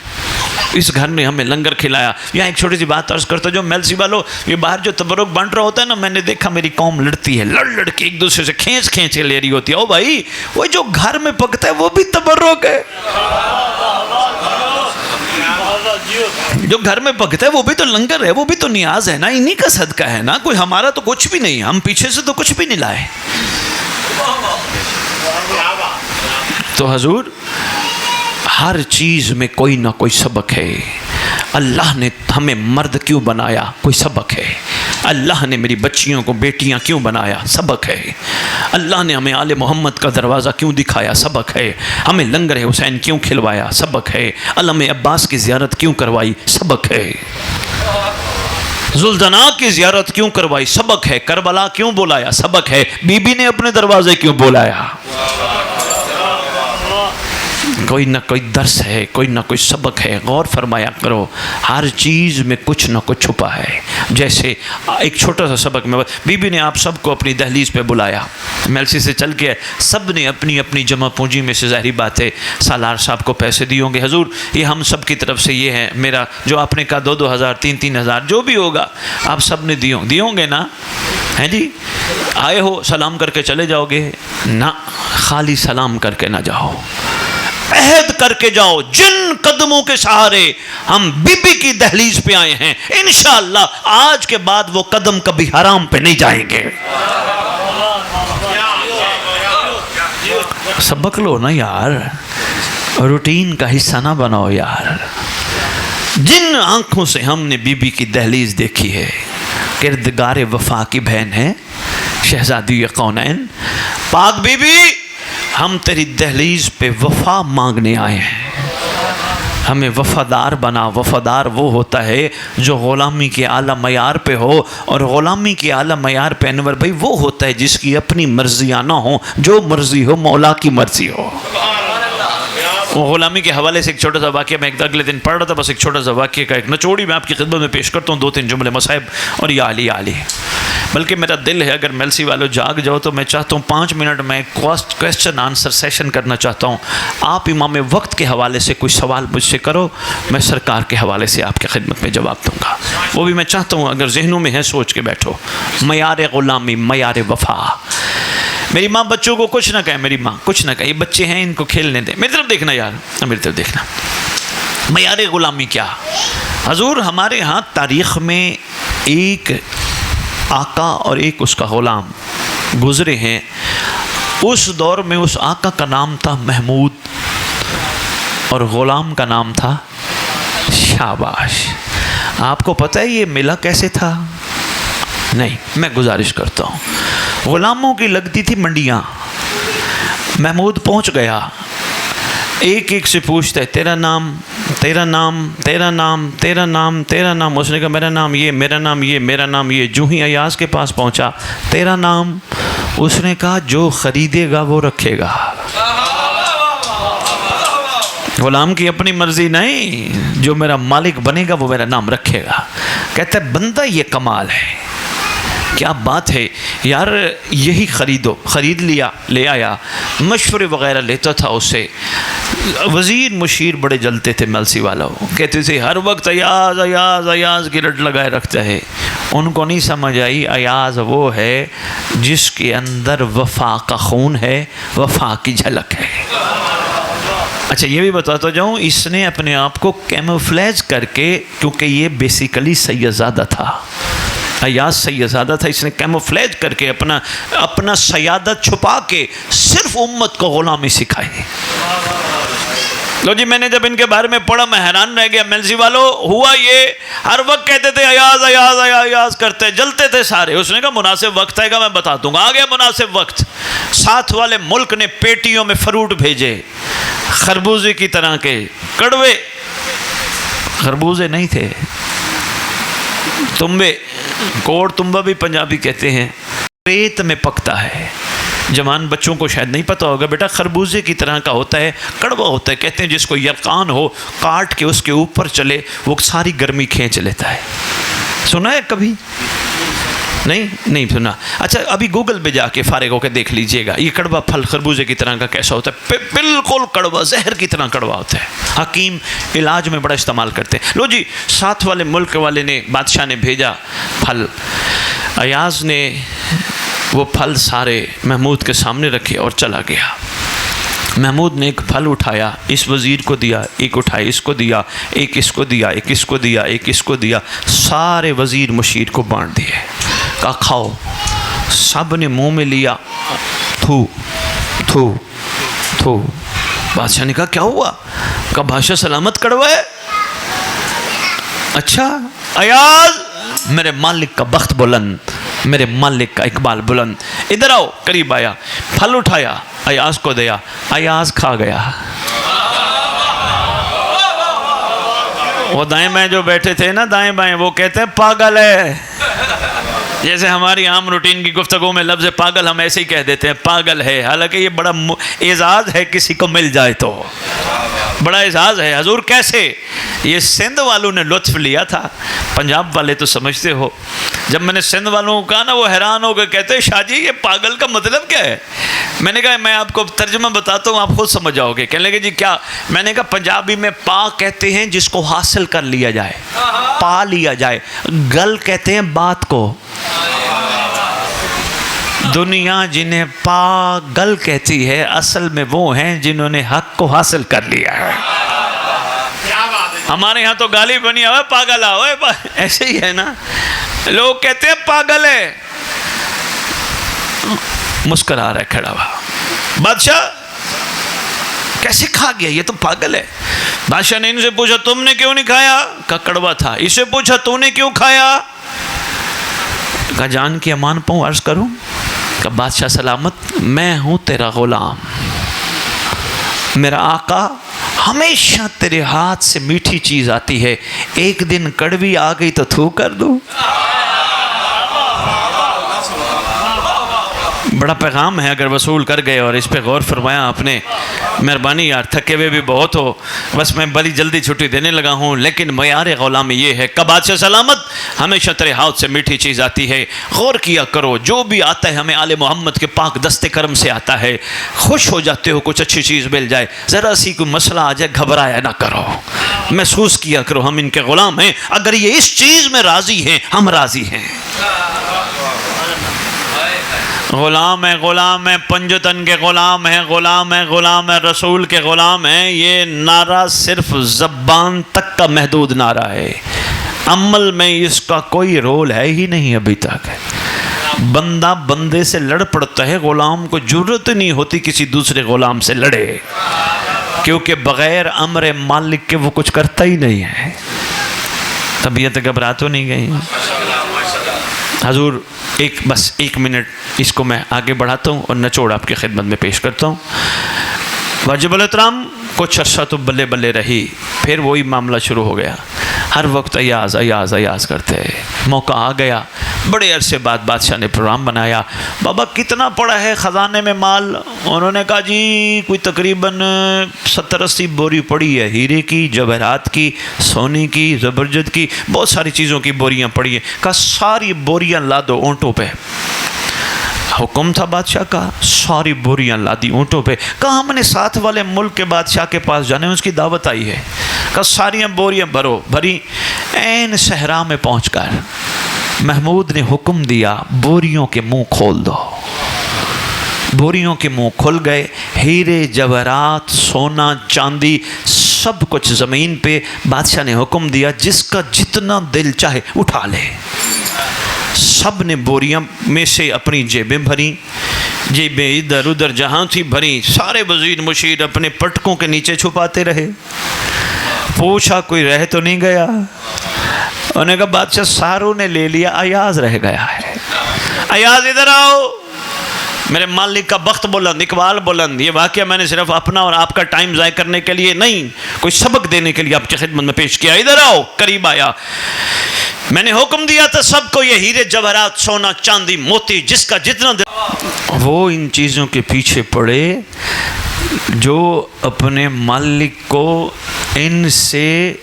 اس گھر نے ہمیں لنگر کھلایا. یہاں ایک چھوٹی سی بات عرض کرتا جو میلسی والوں یہ باہر جو تبرک بانٹ رہا ہوتا ہے نا، میں نے دیکھا میری قوم لڑتی ہے، لڑ کے ایک دوسرے سے کھینچ کے لے رہی ہوتی ہے. او بھائی وہ جو گھر میں پکتا ہے وہ بھی تبرک ہے، جو گھر میں پکتا ہے وہ بھی تو لنگر ہے، وہ بھی تو نیاز ہے نا، انہی کا صدقہ ہے نا. کوئی ہمارا تو کچھ بھی نہیں، ہم پیچھے سے تو کچھ بھی نہیں لائے. تو حضور ہر چیز میں کوئی نہ کوئی سبق ہے. اللہ نے ہمیں مرد کیوں بنایا؟ کوئی سبق ہے. اللہ نے میری بچیوں کو بیٹیاں کیوں بنایا؟ سبق ہے۔ اللہ نے ہمیں آل محمد کا دروازہ کیوں دکھایا؟ سبق ہے۔ ہمیں لنگر حسین کیوں کھلوایا؟ سبق ہے۔ علم عباس کی زیارت کیوں کروائی؟ سبق ہے۔ ذوالجناح کی زیارت کیوں کروائی؟ سبق ہے۔ کربلا کیوں بلایا؟ سبق ہے۔ بی بی نے اپنے دروازے کیوں بلایا؟ کوئی نہ کوئی درس ہے، کوئی نہ کوئی سبق ہے۔ غور فرمایا کرو، ہر چیز میں کچھ نہ کچھ چھپا ہے۔ جیسے ایک چھوٹا سا سبق میں، بی بی نے آپ سب کو اپنی دہلیز پہ بلایا، میلسی سے چل کے سب نے اپنی اپنی جمع پونجی میں سے ظاہری بات ہے سالار صاحب کو پیسے دیے ہوں گے، حضور یہ ہم سب کی طرف سے یہ ہے، میرا جو آپ نے کہا 2,000 3,000 جو بھی ہوگا آپ سب نے دیے ہوں گے نا؟ ہیں جی، آئے ہو سلام کر کے چلے جاؤ گے؟ نہ، خالی سلام کر کے نہ جاؤ، عہد کر کے جاؤ، جن قدموں کے سہارے ہم بی بی کی دہلیز پہ آئے ہیں انشاءاللہ آج کے بعد وہ قدم کبھی حرام پہ نہیں جائیں گے۔ سبق لو نا یار، روٹین کا حصہ نہ بناؤ یار۔ جن آنکھوں سے ہم نے بی بی کی دہلیز دیکھی ہے، کردگار وفا کی بہن ہے شہزادی کونین پاک بی بی، ہم تیری دہلیز پہ وفا مانگنے آئے ہیں، ہمیں وفادار بنا۔ وفادار وہ ہوتا ہے جو غلامی کے اعلیٰ معیار پہ ہو، اور غلامی کے اعلیٰ معیار پہ انور بھائی وہ ہوتا ہے جس کی اپنی مرضیاں نہ ہوں، جو مرضی ہو مولا کی مرضی ہو۔ وہ غلامی کے حوالے سے ایک چھوٹا سا واقعہ میں اگلے دن پڑھ رہا تھا، بس ایک چھوٹا سا واقعہ کا ایک نچوڑی میں آپ کی خدمت میں پیش کرتا ہوں، 2-3 جملے مصائب اور یا علی علی۔ بلکہ میرا دل ہے اگر میلسی والوں جاگ جاؤ تو میں چاہتا ہوں 5 منٹ میں کوسچن آنسر سیشن کرنا چاہتا ہوں۔ آپ امام وقت کے حوالے سے کوئی سوال مجھ سے کرو، میں سرکار کے حوالے سے آپ کی خدمت میں جواب دوں گا۔ وہ بھی میں چاہتا ہوں اگر ذہنوں میں ہے سوچ کے بیٹھو۔ معیار غلامی، معیار وفا۔ میری ماں بچوں کو کچھ نہ کہے، میری ماں کچھ نہ کہے، یہ بچے ہیں ان کو کھیلنے دیں، میری طرف دیکھنا یار، میری طرف دیکھنا۔ معیار غلامی کیا؟ حضور ہمارے ہاں تاریخ میں ایک آقا اور ایک اس کا غلام گزرے ہیں۔ اس دور میں اس آقا کا نام تھا محمود اور غلام کا نام تھا شاباش۔ آپ کو پتہ ہے یہ ملا کیسے تھا؟ نہیں، میں گزارش کرتا ہوں۔ غلاموں کی لگتی تھی منڈیاں، محمود پہنچ گیا، ایک ایک سے پوچھتا ہے تیرا نام، تیرا نام، تیرا نام، تیرا نام، تیرا نام۔ اس نے کہا میرا نام یہ، میرا نام یہ، میرا نام یہ۔ جو ہی ایاز کے پاس پہنچا، تیرا نام؟ اس نے کہا جو خریدے گا وہ رکھے گا۔ غلام کی اپنی مرضی نہیں، جو میرا مالک بنے گا وہ میرا نام رکھے گا۔ کہتا ہے بندہ یہ کمال ہے، کیا بات ہے یار، یہی خریدو۔ خرید لیا، لے آیا، مشورے وغیرہ لیتا تھا اس سے۔ وزیر مشیر بڑے جلتے تھے میلسی والوں، کہتے تھے ہر وقت ایاز ایاز ایاز کی رٹ لگائے رکھتا ہے۔ ان کو نہیں سمجھ آئی ایاز وہ ہے جس کے اندر وفا کا خون ہے، وفا کی جھلک ہے۔ اچھا یہ بھی بتاتا جاؤں، اس نے اپنے آپ کو کیموفلیج کر کے، کیونکہ یہ بیسیکلی سیدزادہ تھا، ایاز سیدزادہ تھا، اس نے کیموفلیج کر کے اپنا سیادت چھپا کے صرف امت کو غلامی سکھائی۔ لو جی، میں نے جب ان کے بارے میں پڑھا میں حیران رہ گیا۔ میلسی والو ہوا یہ، ہر وقت کہتے تھے ایاز ایاز ایاز کرتے، جلتے تھے سارے۔ اس نے کہا مناسب وقت آئے گا میں بتا دوں گا۔ آ گیا مناسب وقت، ساتھ والے ملک نے پیٹیوں میں فروٹ بھیجے، خربوزے کی طرح کے کڑوے، خربوزے نہیں تھے، تمبے، کوڑ تمبا بھی پنجابی کہتے ہیں، ریت میں پکتا ہے۔ جوان بچوں کو شاید نہیں پتہ ہوگا، بیٹا خربوزے کی طرح کا ہوتا ہے، کڑوا ہوتا ہے، کہتے ہیں جس کو یرقان ہو کاٹ کے اس کے اوپر چلے وہ ساری گرمی کھینچ لیتا ہے۔ سنا ہے کبھی؟ نہیں سنا۔ اچھا ابھی گوگل پہ جا کے فارغ ہو کے دیکھ لیجئے گا یہ کڑوا پھل خربوزے کی طرح کا کیسا ہوتا ہے۔ بالکل کڑوا، زہر کی طرح کڑوا ہوتا ہے۔ حکیم علاج میں بڑا استعمال کرتے ہیں۔ لو جی، ساتھ والے ملک والے نے، بادشاہ نے بھیجا پھل، ایاز نے وہ پھل سارے محمود کے سامنے رکھے اور چلا گیا۔ محمود نے ایک پھل اٹھایا، اس وزیر کو دیا، ایک اٹھایا اس کو دیا، ایک اس کو دیا، ایک اس کو دیا، ایک اس کو دیا، سارے وزیر مشیر کو بانٹ دیے۔ کہا کھاؤ۔ سب نے منہ میں لیا، تھو تھو تھو۔ بادشاہ نے کہا کیا ہوا؟ کہا بادشاہ سلامت کڑوا ہے۔ اچھا ایاز میرے مالک کا بخت بلند، میرے مالک کا اقبال بلند. ادھر آؤ. قریب آیا، پھل اٹھایا، ایاز کو دیا، ایاز کھا گیا. وہ دائیں بائیں جو بیٹھے تھے نا، دائیں بائیں، وہ کہتے ہیں پاگل ہے. جیسے ہماری عام روٹین کی گفتگو میں لفظ پاگل ہم ایسے ہی کہہ دیتے ہیں، پاگل ہے. حالانکہ یہ بڑا اعزاز ہے کسی کو مل جائے تو، بڑا اعزاز ہے. حضور کیسے؟ یہ سندھ والوں نے لطف لیا تھا. پنجاب والے تو سمجھتے ہو. جب میں نے سندھ والوں کو کہا نا، وہ حیران ہو گئے، کہتے شاہ جی یہ پاگل کا مطلب کیا ہے؟ میں نے کہا میں آپ کو ترجمہ بتاتا ہوں، آپ خود سمجھ جاؤ گے. کہنے لگے جی کیا؟ میں نے کہا پنجابی میں پا کہتے ہیں جس کو حاصل کر لیا جائے، پا لیا جائے. گل کہتے ہیں بات کو. دنیا جنہیں پاگل کہتی ہے اصل میں وہ ہیں جنہوں نے حق کو حاصل کر لیا ہے. ہمارے ہاں تو گالی بنی ہوئے پاگل ہوئے، ایسے ہی ہے نا. لوگ کہتے ہیں پاگل ہے. مسکرا رہا ہے کھڑا ہوا. بادشاہ کیسے کھا گیا؟ یہ تو پاگل ہے. بادشاہ نے ان سے پوچھا تم نے کیوں نہیں کھایا؟ کہا کڑوا تھا. اسے پوچھا تو نے کیوں کھایا؟ کہا جان کی امان پاؤں عرض کروں. کہا بادشاہ سلامت، میں ہوں تیرا غلام. میرا آقا ہمیشہ تیرے ہاتھ سے میٹھی چیز آتی ہے، ایک دن کڑوی آ گئی تو تھو کر دوں. بڑا پیغام ہے اگر وصول کر گئے اور اس پہ غور فرمایا آپ نے. مہربانی یار، تھکے ہوئے بھی بہت ہو، بس میں بڑی جلدی چھٹی دینے لگا ہوں. لیکن معیار غلامی یہ ہے کہ بادشاہ سلامت ہمیشہ تیرے ہاتھ سے میٹھی چیز آتی ہے. غور کیا کرو، جو بھی آتا ہے ہمیں آل محمد کے پاک دست کرم سے آتا ہے. خوش ہو جاتے ہو کچھ اچھی چیز مل جائے، ذرا سی کوئی مسئلہ آ جائے گھبرایا نہ کرو، محسوس کیا کرو ہم ان کے غلام ہیں. اگر یہ اس چیز میں راضی ہیں ہم راضی ہیں. غلام ہے، غلام ہے، پنجتن کے غلام ہے، غلام ہے، غلام ہے، رسول کے غلام ہیں. یہ نعرہ صرف زبان تک کا محدود نعرہ ہے، عمل میں اس کا کوئی رول ہے ہی نہیں ابھی تک. بندہ بندے سے لڑ پڑتا ہے، غلام کو جرت نہیں ہوتی کسی دوسرے غلام سے لڑے، کیونکہ بغیر امر مالک کے وہ کچھ کرتا ہی نہیں ہے. طبیعت گھبرا تو نہیں گئی؟ حضور بس ایک منٹ اس کو میں آگے بڑھاتا ہوں اور نچوڑ آپ کی خدمت میں پیش کرتا ہوں. واجب الاحترام کچھ عرصہ تو بلے بلے رہی، پھر وہی معاملہ شروع ہو گیا. ہر وقت ایاز ایاز ایاز کرتے. موقع آ گیا، بڑے عرصے بعد بادشاہ نے پروگرام بنایا. بابا کتنا پڑا ہے خزانے میں مال؟ انہوں نے کہا جی کوئی تقریباً 70-80 بوری پڑی ہے، ہیرے کی، جواہرات کی، سونے کی، زبرجد کی، بہت ساری چیزوں کی بوریاں پڑی ہیں. کہا ساری بوریاں لا دو اونٹوں پہ. حکم تھا بادشاہ کا، ساری بوریاں لادی اونٹوں پہ. کہا ہم نے ساتھ والے ملک کے بادشاہ کے پاس جانے، اس کی دعوت آئی ہے. کہا ساریاں بوریاں بھرو. بھری. عین صحرا میں پہنچ کر محمود نے حکم دیا بوریوں کے منہ کھول دو. بوریوں کے منہ کھل گئے. ہیرے جواہرات، سونا، چاندی، سب کچھ زمین پہ. بادشاہ نے حکم دیا جس کا جتنا دل چاہے اٹھا لے. سب نے بوریاں میں سے اپنی جیبیں بھری، جیبیں ادھر ادھر جہاں تھی بھری. سارے وزیر مشیر اپنے پٹکوں کے نیچے چھپاتے رہے. پوچھا کوئی رہ تو نہیں گیا؟ انہوں نے کہا بادشاہ ساروں نے لے لیا، ایاز رہ گیا ہے. ایاز ادھر آؤ. میرے مالک کا بخت بلند، اقبال بلند. یہ واقعہ میں نے صرف اپنا اور آپ کا ٹائم ضائع کرنے کے لیے نہیں، کوئی سبق دینے کے لیے آپ کی خدمت میں پیش کیا. ادھر آؤ. قریب آیا. میں نے حکم دیا تھا سب کو یہ ہیرے جواہرات، سونا، چاندی، موتی، جس کا جتنا وہ ان چیزوں کے پیچھے پڑے جو اپنے مالک کو ان سے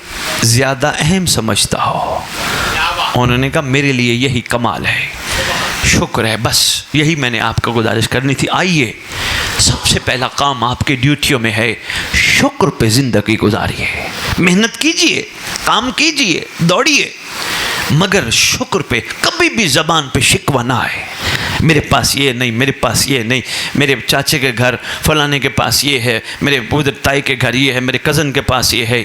زیادہ اہم سمجھتا ہو. انہوں نے کہا میرے لیے یہی کمال ہے، شکر ہے. بس یہی میں نے آپ کو گزارش کرنی تھی. آئیے سب سے پہلا کام آپ کی ڈیوٹیوں میں ہے، شکر پہ زندگی گزاریے. محنت کیجئے، کام کیجئے، دوڑیے، مگر شکر پہ کبھی بھی زبان پہ شکوہ نہ آئے. میرے پاس یہ نہیں، میرے پاس یہ نہیں، میرے چاچے کے گھر فلانے کے پاس یہ ہے، میرے ادھر تائی کے گھر یہ ہے، میرے کزن کے پاس یہ ہے،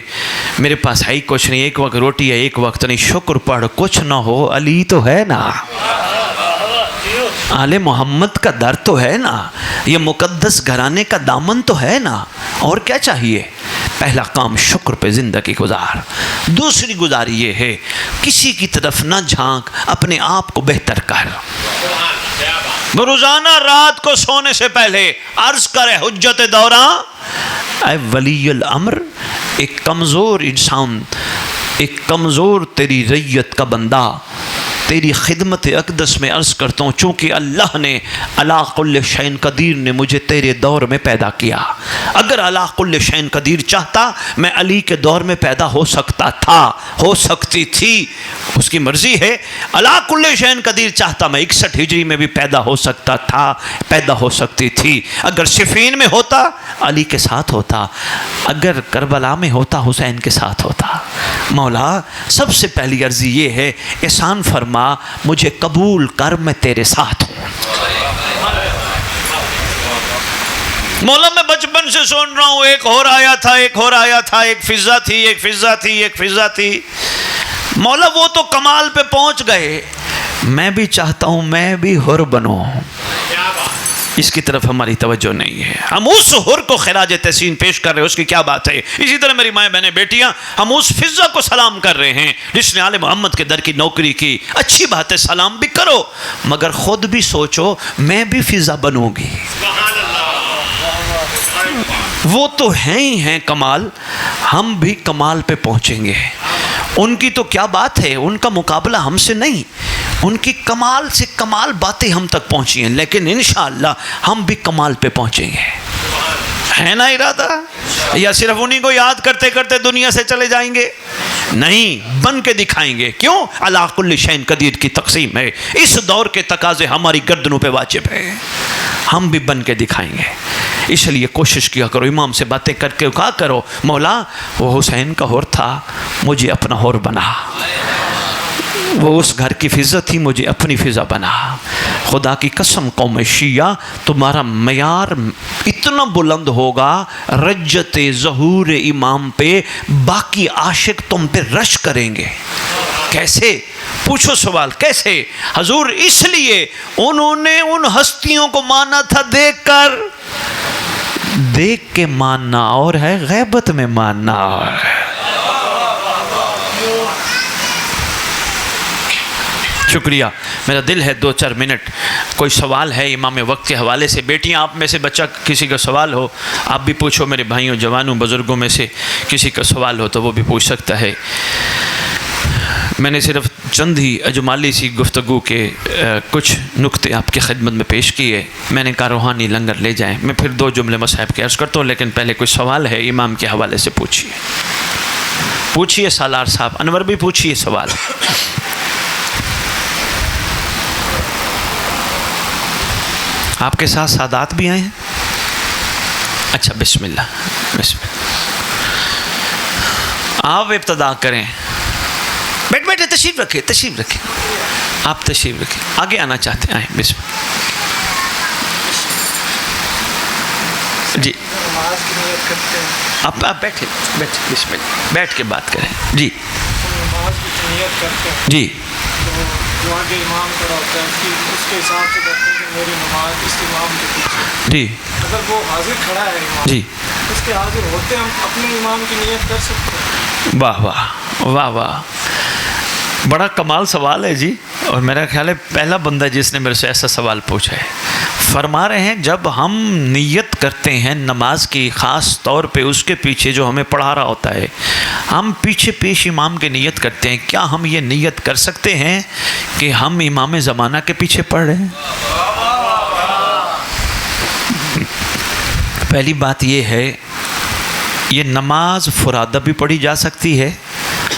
میرے پاس ہے ہی کچھ نہیں. ایک وقت روٹی ہے، ایک وقت نہیں. شکر پڑھ. کچھ نہ ہو علی تو ہے نا، آل محمد کا در تو ہے نا، یہ مقدس گھرانے کا دامن تو ہے نا. اور کیا چاہیے؟ پہلا کام شکر پہ زندگی گزار. دوسری گزاری یہ ہے کسی کی طرف نہ جھانک، اپنے آپ کو بہتر کر. روزانہ رات کو سونے سے پہلے عرض کرے حجت دوراں، اے ولی الامر، ایک کمزور انسان، ایک کمزور تیری ریت کا بندہ تیری خدمت اقدس میں عرض کرتا ہوں، چونکہ اللہ نے علی کل شیء قدیر نے مجھے تیرے دور میں پیدا کیا. اگر علی کل شیء قدیر چاہتا میں علی کے دور میں پیدا ہو سکتا تھا، ہو سکتی تھی، اس کی مرضی ہے. علی کل شیء قدیر چاہتا میں 61 ہجری میں بھی پیدا ہو سکتا تھا، پیدا ہو سکتی تھی. اگر صفین میں ہوتا علی کے ساتھ ہوتا، اگر کربلا میں ہوتا حسین کے ساتھ ہوتا. مولا سب سے پہلی عرضی یہ ہے احسان فرما، مجھے قبول کر، میں تیرے ساتھ ہوں. مولا میں بچپن سے سن رہا ہوں، ایک اور آیا تھا، ایک اور آیا تھا، ایک فضا تھی، ایک فضا تھی، ایک فضا تھی. مولا وہ تو کمال پہ پہنچ گئے، میں بھی چاہتا ہوں میں بھی حر بنوں. اس کی طرف ہماری توجہ نہیں ہے. ہم اس حر کو خراج تحسین پیش کر رہے ہیں، اس کی کیا بات ہے. اسی طرح میری مائیں بہنیں بیٹیاں، ہم اس فضا کو سلام کر رہے ہیں جس نے آل محمد کے در کی نوکری کی. اچھی بات ہے، سلام بھی کرو، مگر خود بھی سوچو میں بھی فضا بنوں گی. وہ تو ہیں ہی ہیں کمال، ہم بھی کمال پہ پہنچیں گے. ان کی تو کیا بات ہے، ان کا مقابلہ ہم سے نہیں، ان کی کمال سے کمال باتیں ہم تک پہنچی ہیں، لیکن انشاءاللہ ہم بھی کمال پہ پہنچیں گے. ہے نا ارادہ؟ یا صرف انہی کو یاد کرتے کرتے دنیا سے چلے جائیں گے؟ نہیں، بن کے دکھائیں گے. کیوں؟ علی کل شیء قدیر کی تقسیم ہے. اس دور کے تقاضے ہماری گردنوں پہ واجب ہے، ہم بھی بن کے دکھائیں گے. اس لیے کوشش کیا کرو، امام سے باتیں کر کے کہا کرو، مولا وہ حسین کا حر تھا، مجھے اپنا حر بنا. وہ اس گھر کی فضا تھی، مجھے اپنی فضا بنا. خدا کی قسم قوم شیعہ، تمہارا معیار اتنا بلند ہوگا رجت ظہور امام پہ، باقی عاشق تم پہ رش کریں گے. کیسے؟ پوچھو سوال، کیسے؟ حضور اس لیے انہوں نے ان ہستیوں کو مانا تھا دیکھ کر. دیکھ کے ماننا اور ہے، غیبت میں ماننا اور ہے. شکریہ. میرا دل ہے 2-4 منٹ کوئی سوال ہے امام وقت کے حوالے سے. بیٹیاں آپ میں سے بچہ کسی کا سوال ہو آپ بھی پوچھو، میرے بھائیوں جوانوں بزرگوں میں سے کسی کا سوال ہو تو وہ بھی پوچھ سکتا ہے. میں نے صرف چند ہی اجمالی سی گفتگو کے کچھ نکتے آپ کی خدمت میں پیش کیے. میں نے کہا روحانی لنگر لے جائیں. میں پھر 2 جملے مصاحب کے عرض کرتا ہوں، لیکن پہلے کوئی سوال ہے امام کے حوالے سے پوچھیے. پوچھیے سالار صاحب، انور بھی پوچھیے سوال. آپ کے ساتھ سادات بھی آئے ہیں؟ اچھا، بسم اللہ، بسم اللہ. آپ ابتدا کریں. بیٹھے تشریف رکھیں، تشریف رکھیں، آپ تشریف رکھیں. آگے آنا چاہتے ہیں آئیں. بسم اللہ. جی آپ بیٹھے بسم اللہ، بیٹھ کے بات کریں. جی جی جو آگے امام کھڑا ہوتا ہے اس کے حساب سے کرتے ہیں کہ میری نماز اس امام کے پیچھے. جی اگر وہ حاضر کھڑا ہے امام، جی اس کے حاضر ہوتے ہم اپنے امام کی نیت کر سکتے ہیں. واہ واہ واہ واہ، بڑا کمال سوال ہے جی. اور میرا خیال ہے پہلا بندہ جس نے میرے سے ایسا سوال پوچھا ہے. فرما رہے ہیں جب ہم نیت کرتے ہیں نماز کی، خاص طور پہ اس کے پیچھے جو ہمیں پڑھا رہا ہوتا ہے، ہم پیچھے پیش امام کی نیت کرتے ہیں. کیا ہم یہ نیت کر سکتے ہیں کہ ہم امام زمانہ کے پیچھے پڑھ رہے ہیں؟ پہلی بات یہ ہے، یہ نماز فرادہ بھی پڑھی جا سکتی ہے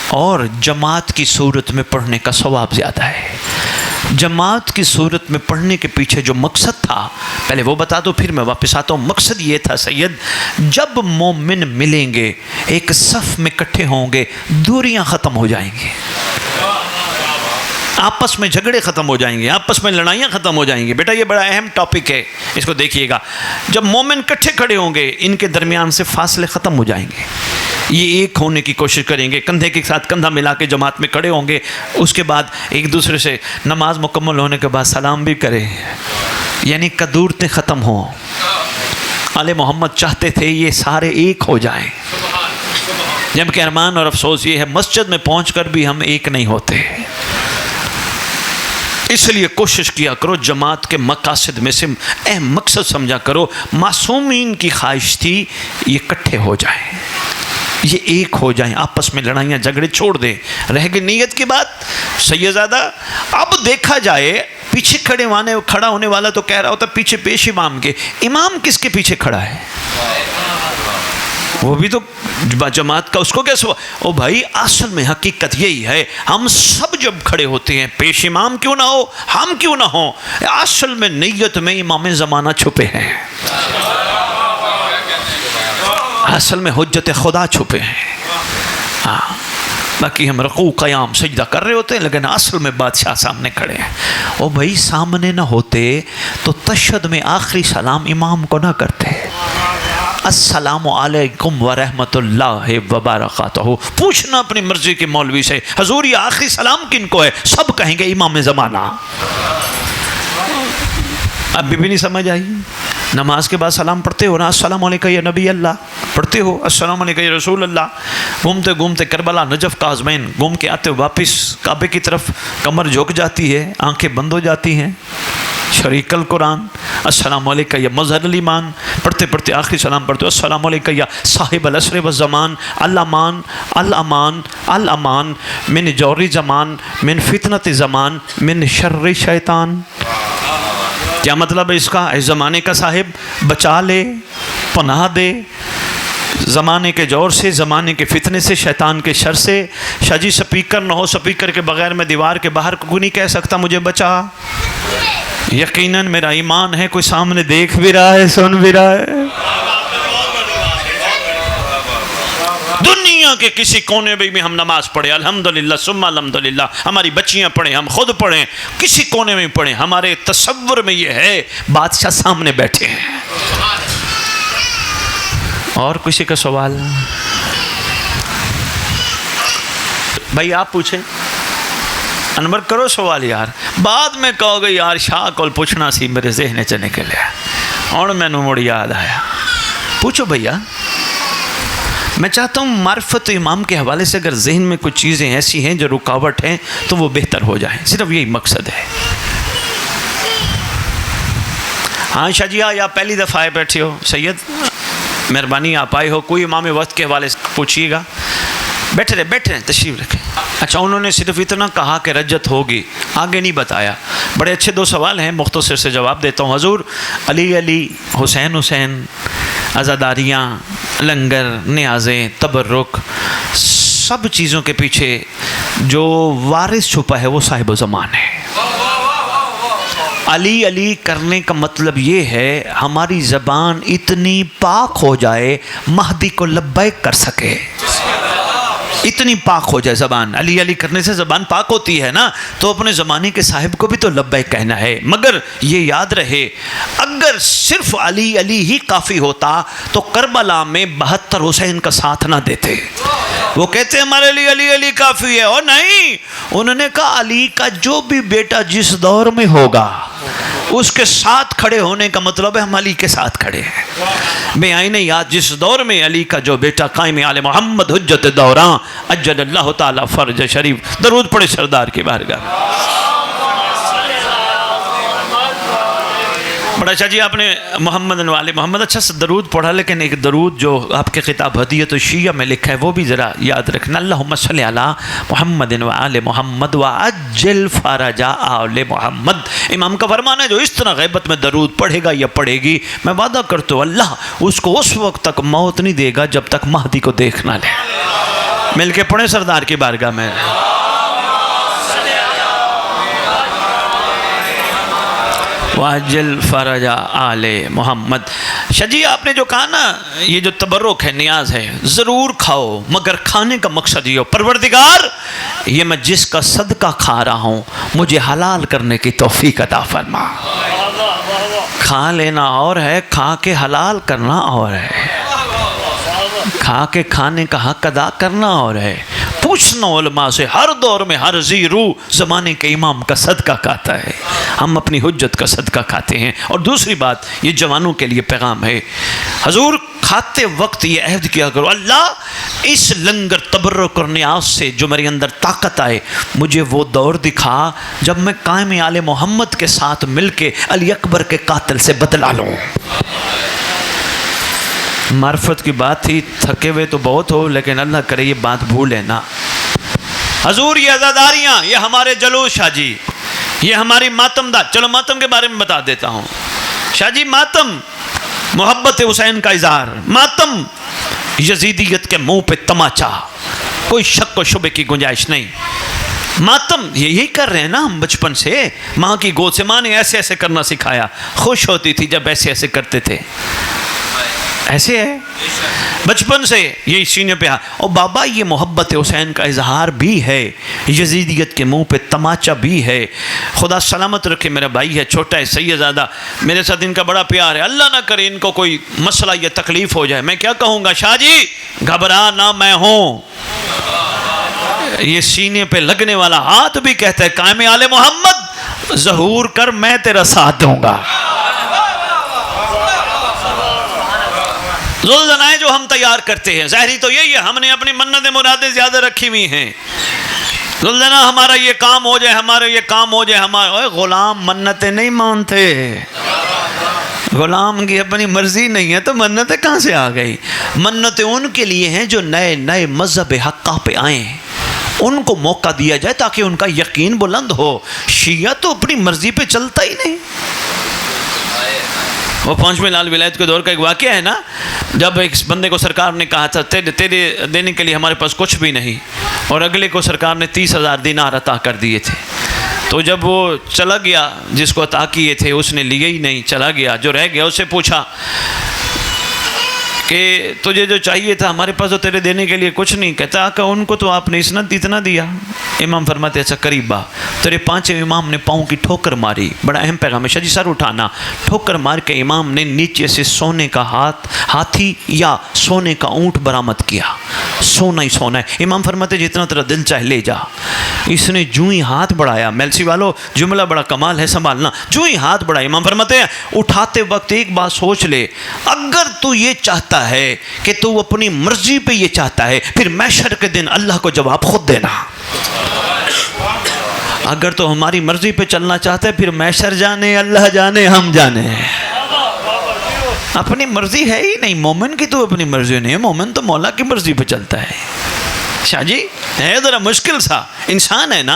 اور جماعت کی صورت میں پڑھنے کا ثواب زیادہ ہے. جماعت کی صورت میں پڑھنے کے پیچھے جو مقصد تھا، پہلے وہ بتا دو پھر میں واپس آتا ہوں. مقصد یہ تھا سید، جب مومن ملیں گے ایک صف میں اکٹھے ہوں گے، دوریاں ختم ہو جائیں گی، آپس میں جھگڑے ختم ہو جائیں گے، آپس میں لڑائیاں ختم ہو جائیں گی. بیٹا یہ بڑا اہم ٹاپک ہے، اس کو دیکھیے گا. جب مومن اکٹھے کھڑے ہوں گے ان کے درمیان سے فاصلے ختم ہو جائیں گے. یہ ایک ہونے کی کوشش کریں گے، کندھے کے ساتھ کندھا ملا کے جماعت میں کھڑے ہوں گے. اس کے بعد ایک دوسرے سے نماز مکمل ہونے کے بعد سلام بھی کریں، یعنی کدورتیں ختم ہوں. آل محمد چاہتے تھے یہ سارے ایک ہو جائیں. جبکہ ارمان اور افسوس یہ ہے مسجد میں پہنچ کر بھی ہم ایک نہیں ہوتے. اس لیے کوشش کیا کرو جماعت کے مقاصد میں سے اہم مقصد سمجھا کرو. معصومین کی خواہش تھی یہ اکٹھے ہو جائیں، یہ ایک ہو جائیں، آپس میں لڑائیاں جھگڑے چھوڑ دیں. رہ گئی نیت کی بات. سیدزادہ اب دیکھا جائے پیچھے کھڑا ہونے والا تو کہہ رہا ہوتا پیچھے پیش امام کے. امام کس کے پیچھے کھڑا ہے؟ وہ بھی تو جماعت کا، اس کو کیسے؟ او بھائی اصل میں حقیقت یہی ہے، ہم سب جب کھڑے ہوتے ہیں پیش امام کیوں نہ ہو، ہم کیوں نہ ہوں، اصل میں نیت میں امام زمانہ چھپے ہیں، اصل میں حجت خدا چھپے ہیں. ہاں باقی ہم رکوع قیام سجدہ کر رہے ہوتے ہیں لیکن اصل میں بادشاہ سامنے کھڑے ہیں. او بھائی سامنے نہ ہوتے تو تشہد میں آخری سلام امام کو نہ کرتے. السلام علیکم ورحمۃ اللہ وبرکاتہ. پوچھنا اپنی مرضی کے مولوی سے حضور یہ آخری سلام کن کو ہے؟ سب کہیں گے امام زمانہ. اب بھی نہیں سمجھ آئی؟ نماز کے بعد سلام پڑھتے ہو نا، السلام علیکم یا نبی اللہ پڑھتے ہو، السلام علیکم یا رسول اللہ. گھومتے گھومتے کربلا نجف کاظمین گھوم کے آتے ہو واپس کعبے کی طرف، کمر جھک جاتی ہے، آنکھیں بند ہو جاتی ہیں. شریک القرآن السلام علیکم یا مظہر الایمان پڑھتے پڑھتے آخری سلام پڑھتے ہو السلام علیکم یا صاحب العصر والزمان الامان الامان الامان من جور زمان من فتنت زمان من شر شیطان. کیا مطلب ہے اس کا؟ اس زمانے کا صاحب بچا لے، پناہ دے زمانے کے جور سے، زمانے کے فتنے سے، شیطان کے شر سے. شاہ جی سپیکر نہ ہو، سپیکر کے بغیر میں دیوار کے باہر کو نہیں کہہ سکتا مجھے بچا. یقیناً میرا ایمان ہے کوئی سامنے دیکھ بھی رہا ہے، سن بھی رہا ہے. دنیا کے کسی کونے میں ہم نماز پڑھیں الحمدللہ ثم الحمدللہ، ہماری بچیاں پڑھیں، ہم خود پڑھیں، کسی کونے میں پڑھیں، ہمارے تصور میں یہ ہے بادشاہ سامنے بیٹھے ہیں. اور کسی کا سوال؟ بھائی آپ پوچھیں. انور کرو سوال یار، بعد میں کہو گے یار شاہ کو پوچھنا سی میرے ذہن چ نکلیا اور میں نے مڑ یاد آیا. پوچھو بھیا. میں چاہتا ہوں معرفت امام کے حوالے سے اگر ذہن میں کچھ چیزیں ایسی ہیں جو رکاوٹ ہیں تو وہ بہتر ہو جائیں، صرف یہی مقصد ہے. ہاں شاہ جی یا پہلی دفعہ آئے بیٹھے ہو، سید مہربانی آپ آئے ہو، کوئی امام وقت کے حوالے سے پوچھیے گا. بیٹھے رہے تشریف رکھیں. اچھا انہوں نے صرف اتنا کہا کہ رجت ہوگی، آگے نہیں بتایا. بڑے اچھے دو سوال ہیں، مختصر سے جواب دیتا ہوں. حضور علی حسین عزاداریاں، لنگر، نیازیں، تبرک، سب چیزوں کے پیچھے جو وارث چھپا ہے وہ صاحب زمان ہے. علی کرنے کا مطلب یہ ہے ہماری زبان اتنی پاک ہو جائے مہدی کو لبیک کر سکے، اتنی پاک ہو جائے زبان. علی کرنے سے زبان پاک ہوتی ہے نا، تو اپنے زمانے کے صاحب کو بھی تو لبیک کہنا ہے. مگر یہ یاد رہے اگر صرف علی ہی کافی ہوتا تو کربلا میں 72 حسین کا ساتھ نہ دیتے. وہ کہتے ہیں ہمارے لیے علی کافی ہے، اور نہیں، انہوں نے کہا علی کا جو بھی بیٹا جس دور میں ہوگا اس کے ساتھ کھڑے ہونے کا مطلب ہے ہم علی کے ساتھ کھڑے ہیں. میں آئین یاد جس دور میں علی کا جو بیٹا قائم آل محمد حجت دوراں اجل اللہ تعالی فرج شریف. درود پڑھے سردار کی بارگاہ. بڑا شاہ جی آپ نے محمد والے محمد اچھا سے درود پڑھا، لیکن ایک درود جو آپ کے خطاب ہدیت الشیعہ میں لکھا ہے وہ بھی ذرا یاد رکھنا. اللہم صلی علی محمد وآل محمد وعجل فرج آل محمد. امام کا فرمان ہے جو اس طرح غیبت میں درود پڑھے گا یا پڑھے گی، میں وعدہ کرتا ہوں اللہ اس کو اس وقت تک موت نہیں دے گا جب تک مہدی کو دیکھ نہ لے. مل کے پڑھیں سردار کی بارگاہ میں. واجل فرج آل محمد. شاہ جی آپ نے جو کہا نا یہ جو تبرک ہے، نیاز ہے، ضرور کھاؤ، مگر کھانے کا مقصد یہ ہو پروردگار یہ میں جس کا صدقہ کھا رہا ہوں مجھے حلال کرنے کی توفیق عطا فرما. کھا لینا اور ہے، کھا کے حلال کرنا اور ہے. کھا کے کھانے کا حق ادا کرنا اور ہے. پوچھنا علماء سے. ہر دور میں ہر زیرو زمانے کے امام کا صدقہ کھاتا ہے. ہم اپنی حجت کا صدقہ کھاتے ہیں. اور دوسری بات یہ جوانوں کے لیے پیغام ہے. حضور کھاتے وقت یہ عہد کیا کرو, اللہ اس لنگر تبرک اور نیاز سے جو میرے اندر طاقت آئے, مجھے وہ دور دکھا جب میں قائم آل محمد کے ساتھ مل کے علی اکبر کے قاتل سے بدلا لوں. معرفت کی بات تھی, تھکے ہوئے تو بہت ہو, لیکن اللہ کرے یہ بات بھولے نا. حضور یہ عزاداریاں, یہ ہمارے جلوس شاہ جی, یہ ہماری ماتم دار. چلو ماتم کے بارے میں بتا دیتا ہوں. شاہ جی ماتم محبت حسین کا اظہار, ماتم یزیدیت کے منہ پہ تماچا, کوئی شک و شبے کی گنجائش نہیں. ماتم یہی کر رہے ہیں نا ہم بچپن سے. ماں کی گود سے ماں نے ایسے ایسے کرنا سکھایا, خوش ہوتی تھی جب ایسے ایسے کرتے تھے. ایسے ہے بچپن سے یہی سینے پہ. اور بابا یہ محبت حسین کا اظہار بھی ہے, یزیدیت کے منہ پہ تماچا بھی ہے. خدا سلامت رکھے, میرا بھائی ہے, چھوٹا ہے, سید زادہ, میرے ساتھ ان کا بڑا پیار ہے. اللہ نہ کرے ان کو کوئی مسئلہ یا تکلیف ہو جائے. میں کیا کہوں گا, شاہ جی گھبرا نہ, میں ہوں. یہ سینے پہ لگنے والا ہاتھ بھی کہتا ہے قائم آل محمد ظہور کر, میں تیرا ساتھ دوں گا. ذوالجناح جو ہم تیار کرتے ہیں, ظاہری تو یہی ہے, ہم نے اپنی منتیں مرادیں زیادہ رکھی ہوئی ہیں. ذوالجناح ہمارا یہ کام ہو جائے, ہمارا یہ کام ہو جائے. ہمارے غلام منتیں نہیں مانتے. غلام کی اپنی مرضی نہیں ہے تو منتیں کہاں سے آ گئی؟ منتیں ان کے لیے ہیں جو نئے نئے مذہب حقہ پہ آئیں, ان کو موقع دیا جائے تاکہ ان کا یقین بلند ہو. شیعہ تو اپنی مرضی پہ چلتا ہی نہیں. وہ 5ویں لال ولایت کے دور کا ایک واقعہ ہے نا, جب ایک بندے کو سرکار نے کہا تھا تیرے دینے کے لیے ہمارے پاس کچھ بھی نہیں, اور اگلے کو سرکار نے 30,000 دینار عطا کر دیے تھے. تو جب وہ چلا گیا, جس کو عطا کیے تھے اس نے لیے ہی نہیں, چلا گیا. جو رہ گیا اس سے پوچھا کہ تجھے جو چاہیے تھا ہمارے پاس تو تیرے دینے کے لیے کچھ نہیں. کہتا آقا ان کو تو آپ نے اتنا دیا. امام فرماتے اچھا قریب آ. تیرے 5 امام نے پاؤں کی ٹھوکر ماری. بڑا اہم پیغام ہے شاہ جی, سر اٹھانا. ٹھوکر مار کے امام نے نیچے سے سونے کا ہاتھی یا سونے کا اونٹ برآمد کیا. سونا ہی سونا ہے. امام فرماتے جتنا تیرا دل چاہے لے جا. اس نے جو ہی ہاتھ بڑھایا, میلسی والو جملہ بڑا کمال ہے سنبھالنا, جو ہی ہاتھ بڑھایا, امام فرماتے ہیں اٹھاتے وقت ایک بات سوچ لے, اگر تو یہ چاہتا ہے کہ تو اپنی مرضی پہ یہ چاہتا ہے, پھر محشر کے دن اللہ کو جواب خود دینا. اگر تو ہماری مرضی پہ چلنا چاہتا ہے, پھر محشر جانے, اللہ جانے, ہم جانے. اپنی مرضی ہے ہی نہیں. مومن کی تو اپنی مرضی نہیں ہے, مومن تو مولا کی مرضی پہ چلتا ہے. شاہ جی ہے ذرا مشکل سا, انسان ہے نا,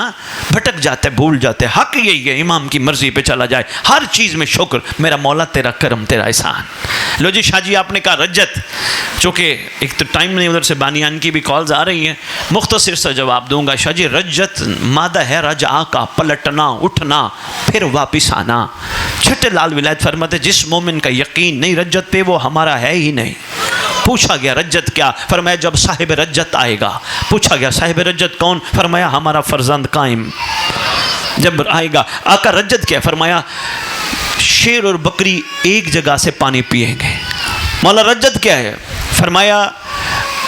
بھٹک جاتا ہے, بھول جاتا ہے. حق یہی ہے امام کی مرضی پہ چلا جائے, ہر چیز میں شکر, میرا مولا تیرا کرم, تیرا احسان. لو جی شاہ جی آپ نے کہا رجت, چونکہ ایک تو ٹائم نہیں, ادھر سے بانیان کی بھی کالز آ رہی ہیں, مختصر سا جواب دوں گا. شاہ جی رجت مادہ ہے رجعہ کا, پلٹنا, اٹھنا, پھر واپس آنا. چھٹے لال ولایت فرماتے جس مومن کا یقین نہیں رجت پہ, وہ ہمارا ہے ہی نہیں. پوچھا گیا رجت کیا؟ فرمایا جب صاحب رجت آئے گا. پوچھا گیا صاحب رجت کون؟ فرمایا ہمارا فرزند قائم جب آئے گا. آقا رجت کیا؟ فرمایا شیر اور بکری ایک جگہ سے پانی پیئیں گے. مولا رجت کیا ہے؟ فرمایا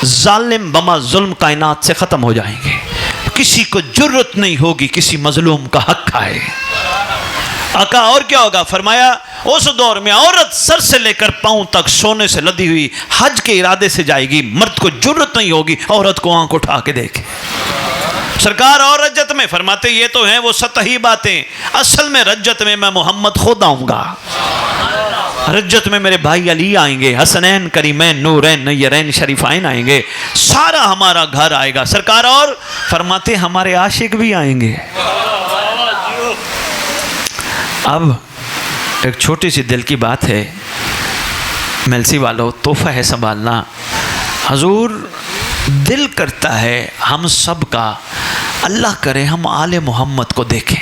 ظالم بما ظلم کائنات سے ختم ہو جائیں گے, کسی کو جرت نہیں ہوگی کسی مظلوم کا حق کھائے. آقا اور کیا ہوگا؟ فرمایا اس دور میں عورت سر سے لے کر پاؤں تک سونے سے لدی ہوئی حج کے ارادے سے جائے گی, مرد کو جرت نہیں ہوگی عورت کو آنکھ اٹھا کے دیکھے. سرکار اور رجت میں فرماتے یہ تو ہیں وہ سطحی باتیں, اصل میں رجت میں میں محمد خود آؤں گا. رجت میں میرے بھائی علی آئیں گے, حسنین کریمین نورین نیرین شریفین آئیں گے, سارا ہمارا گھر آئے گا. سرکار اور فرماتے ہمارے عاشق بھی آئیں گے. اب ایک چھوٹی سی دل کی بات ہے, میلسی والو تحفہ ہے سنبھالنا. حضور دل کرتا ہے ہم سب کا, اللہ کرے ہم آل محمد کو دیکھیں.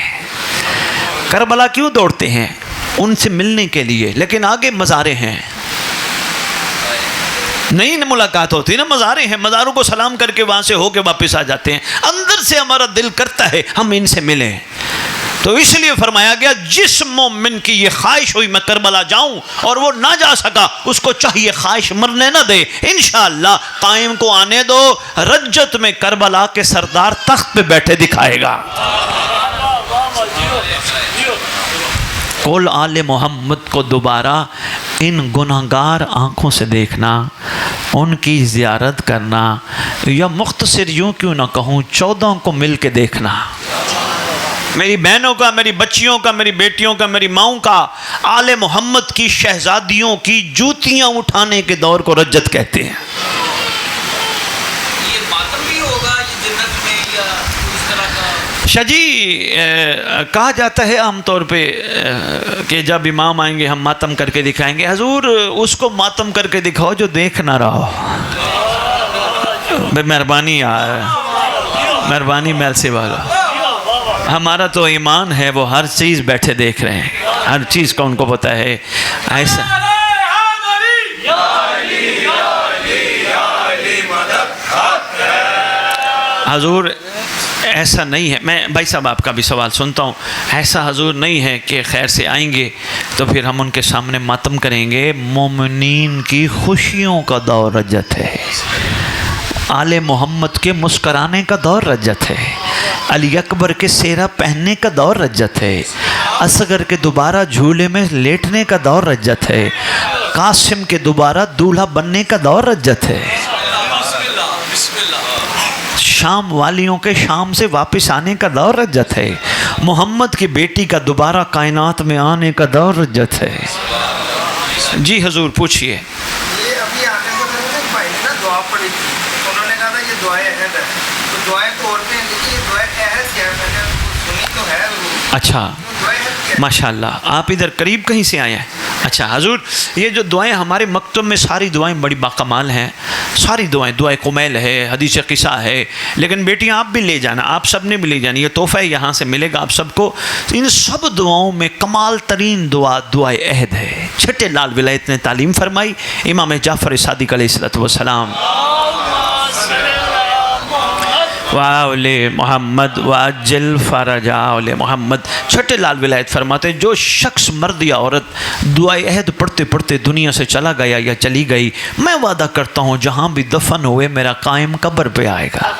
کربلا کیوں دوڑتے ہیں؟ ان سے ملنے کے لیے, لیکن آگے مزارے ہیں, نہیں ملاقات ہوتی نا, مزارے ہیں, مزاروں کو سلام کر کے وہاں سے ہو کے واپس آ جاتے ہیں. اندر سے ہمارا دل کرتا ہے ہم ان سے ملیں. تو اس لیے فرمایا گیا جس مومن کی یہ خواہش ہوئی میں کربلا جاؤں اور وہ نہ جا سکا، اس کو چاہیے خواہش مرنے نہ دے، انشاءاللہ قائم کو آنے دو، رجت میں کربلا کے سردار تخت پہ بیٹھے دکھائے گا۔ کل آل محمد کو دوبارہ ان گناہگار آنکھوں سے دیکھنا، ان کی زیارت کرنا، یا مختصر یوں کیوں نہ کہوں 14 کو مل کے دیکھنا، میری بہنوں کا، میری بچیوں کا، میری بیٹیوں کا، میری ماؤں کا، آل محمد کی شہزادیوں کی جوتیاں اٹھانے کے دور کو رجت کہتے ہیں۔ یہ ماتم بھی ہوگا یہ جنت میں یا اس طرح کا؟ شجی کہا جاتا ہے عام طور پہ کہ جب امام آئیں گے ہم ماتم کر کے دکھائیں گے۔ حضور اس کو ماتم کر کے دکھاؤ جو دیکھ نہ رہا ہو۔ مہربانی یار، مہربانی محل سے والا، ہمارا تو ایمان ہے وہ ہر چیز بیٹھے دیکھ رہے ہیں، ہر چیز کا ان کو پتہ ہے۔ ایسا حضور ایسا نہیں ہے، میں بھائی صاحب آپ کا بھی سوال سنتا ہوں، ایسا حضور نہیں ہے کہ خیر سے آئیں گے تو پھر ہم ان کے سامنے ماتم کریں گے۔ مومنین کی خوشیوں کا دور رجت ہے، آل محمد کے مسکرانے کا دور رجت ہے، علی اکبر کے سیرہ پہننے کا دور رجت ہے، اصغر کے دوبارہ جھولے میں لیٹنے کا دور رجت ہے، قاسم کے دوبارہ دولہا بننے کا دور رجت ہے، شام والیوں کے شام سے واپس آنے کا دور رجت ہے، محمد کی بیٹی کا دوبارہ کائنات میں آنے کا دور رجت ہے۔ جی حضور پوچھئے۔ یہ ابھی آنے کو ایک بھائی نے دعا پڑھی تھی، انہوں نے کہا تھا یہ دعائیں اہد ہے، تو دعائیں توڑتے ہیں، لیکن یہ دعائیں اہد کیا ہے؟ میں نے سنی تو ہے ضرور۔ اچھا ماشاءاللہ، آپ ادھر قریب کہیں سے آئے ہیں؟ اچھا حضور یہ جو دعائیں ہمارے مکتب میں ساری دعائیں بڑی باکمال ہیں، ساری دعائیں، دعائیں کمیل ہے، حدیث قصہ ہے، لیکن بیٹیاں آپ بھی لے جانا، آپ سب نے بھی لے جانی، یہ تحفہ یہاں سے ملے گا آپ سب کو۔ ان سب دعاؤں میں کمال ترین دعا دعائے عہد ہے۔ چھٹے لال ولایت نے تعلیم فرمائی، امام جعفر صادق علیہ السلام وَأَوْلِ محمد وَأَجِّلْ فَرَجَا اولِ محمد۔ چھٹے لال ولایت فرماتے جو شخص مرد یا عورت دعائے عہد پڑھتے پڑھتے دنیا سے چلا گیا یا چلی گئی، میں وعدہ کرتا ہوں جہاں بھی دفن ہوئے میرا قائم قبر پہ آئے گا،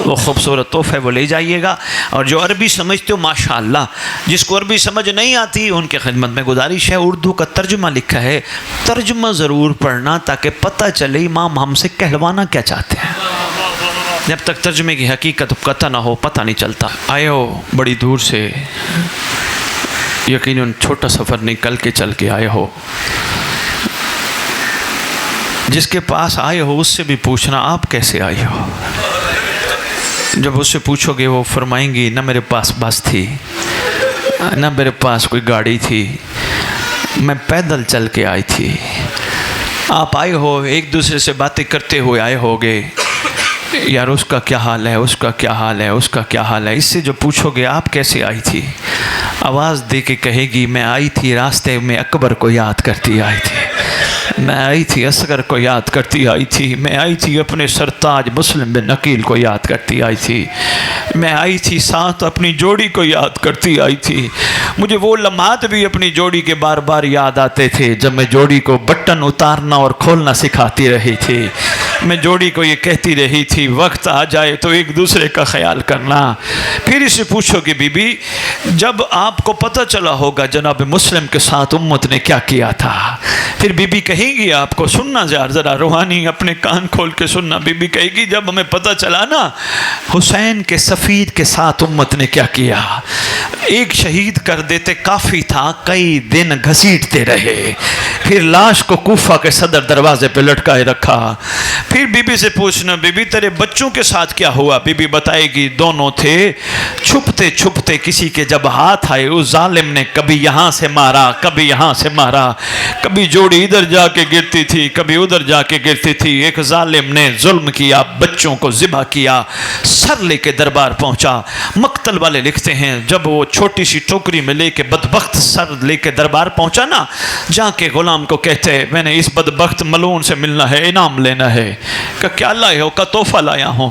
وہ خوبصورت تحفہ وہ لے جائیے گا۔ اور جو عربی سمجھتے ہو ماشاءاللہ، جس کو عربی سمجھ نہیں آتی ان کے خدمت میں گزارش ہے، اردو کا ترجمہ لکھا ہے، ترجمہ ضرور پڑھنا تاکہ پتہ چلے امام ہم سے کہلوانا کیا چاہتے ہیں۔ جب تک ترجمے کی حقیقت قطع نہ ہو پتہ نہیں چلتا۔ آئے ہو بڑی دور سے، یقیناً چھوٹا سفر نکل کے چل کے آئے ہو، جس کے پاس آئے ہو اس سے بھی پوچھنا آپ کیسے آئے ہو۔ جب اس سے پوچھو گے وہ فرمائیں گی نہ میرے پاس بس تھی، نہ میرے پاس کوئی گاڑی تھی، میں پیدل چل کے آئی تھی۔ آپ آئے ہو ایک دوسرے سے باتیں کرتے ہوئے آئے ہوگے، یار اس کا کیا حال ہے، اس کا کیا حال ہے، اس کا کیا حال ہے۔ اس سے جو پوچھو گے آپ کیسے آئی تھی، آواز دے کے کہے گی میں آئی تھی راستے میں اکبر کو یاد کرتی آئی تھی، میں آئی تھی اصغر کو یاد کرتی آئی تھی، میں آئی تھی اپنے سرتاج مسلم بن عقیل کو یاد کرتی آئی تھی، میں آئی تھی ساتھ اپنی جوڑی کو یاد کرتی آئی تھی۔ مجھے وہ لمحات بھی اپنی جوڑی کے بار بار یاد آتے تھے جب میں جوڑی کو بٹن اتارنا اور کھولنا سکھاتی رہی تھی، میں جوڑی کو یہ کہتی رہی تھی وقت آ جائے تو ایک دوسرے کا خیال کرنا۔ پھر اسے پوچھو کہ بی بی جب آپ کو پتہ چلا ہوگا جناب مسلم کے ساتھ امت نے کیا کیا تھا، پھر بی بی کہے گی آپ کو سننا ذرا روحانی اپنے کان کھول کے سننا، بی بی کہے گی جب ہمیں پتہ چلا نا حسین کے سفید کے ساتھ امت نے کیا کیا، ایک شہید کر دیتے کافی تھا، کئی دن گھسیٹتے رہے، پھر لاش کو کوفہ کے صدر دروازے پہ لٹکائے رکھا۔ پھر بی بی سے پوچھنا بی بی تیرے بچوں کے ساتھ کیا ہوا، بی بی بتائے گی دونوں تھے، چھپتے چھپتے کسی کے جب ہاتھ آئے اس ظالم نے کبھی یہاں سے مارا کبھی یہاں سے مارا، کبھی جوڑی ادھر جا کے گرتی تھی کبھی ادھر جا کے گرتی تھی، ایک ظالم نے ظلم کیا، بچوں کو ذبح کیا، سر لے کے دربار پہنچا۔ مقتل والے لکھتے ہیں جب وہ چھوٹی سی ٹوکری میں لے کے بدبخت سر لے کے دربار پہنچا نا، جا کے غلام کو کہتے میں نے اس بدبخت ملعون سے ملنا ہے، انعام لینا ہے، کہ کیا لائے ہو، کا تحفہ لایا ہوں۔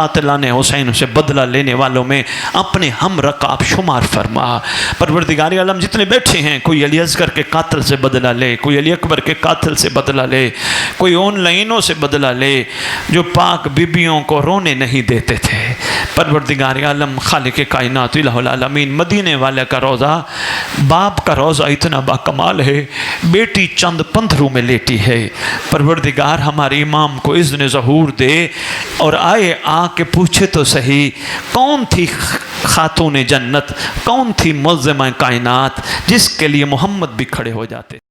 قاتلان حسین سے بدلہ لینے والوں میں اپنے ہم رکاب شمار فرما۔ پروردگار عالم جتنے بیٹھے ہیں، کوئی علی اصغر کے قاتل سے بدلہ لے، کوئی علی اکبر کے قاتل سے بدلہ لے، کوئی آن لائنوں سے بدلہ لے جو پاک بیبیوں کو رونے نہیں دیتے تھے۔ پروردگار عالم خالق کائنات الہ العالمین، مدینے والے کا روضہ، باپ کا روضہ اتنا با کمال ہے، بیٹی چند پندھروں میں لیٹی ہے۔ پروردگار ہمارے امام کو اذن ظہور دے اور آئے، آ کے پوچھے تو صحیح کون تھی خاتون جنت، کون تھی معظمہ کائنات جس کے لیے محمد بھی کھڑے ہو جاتے۔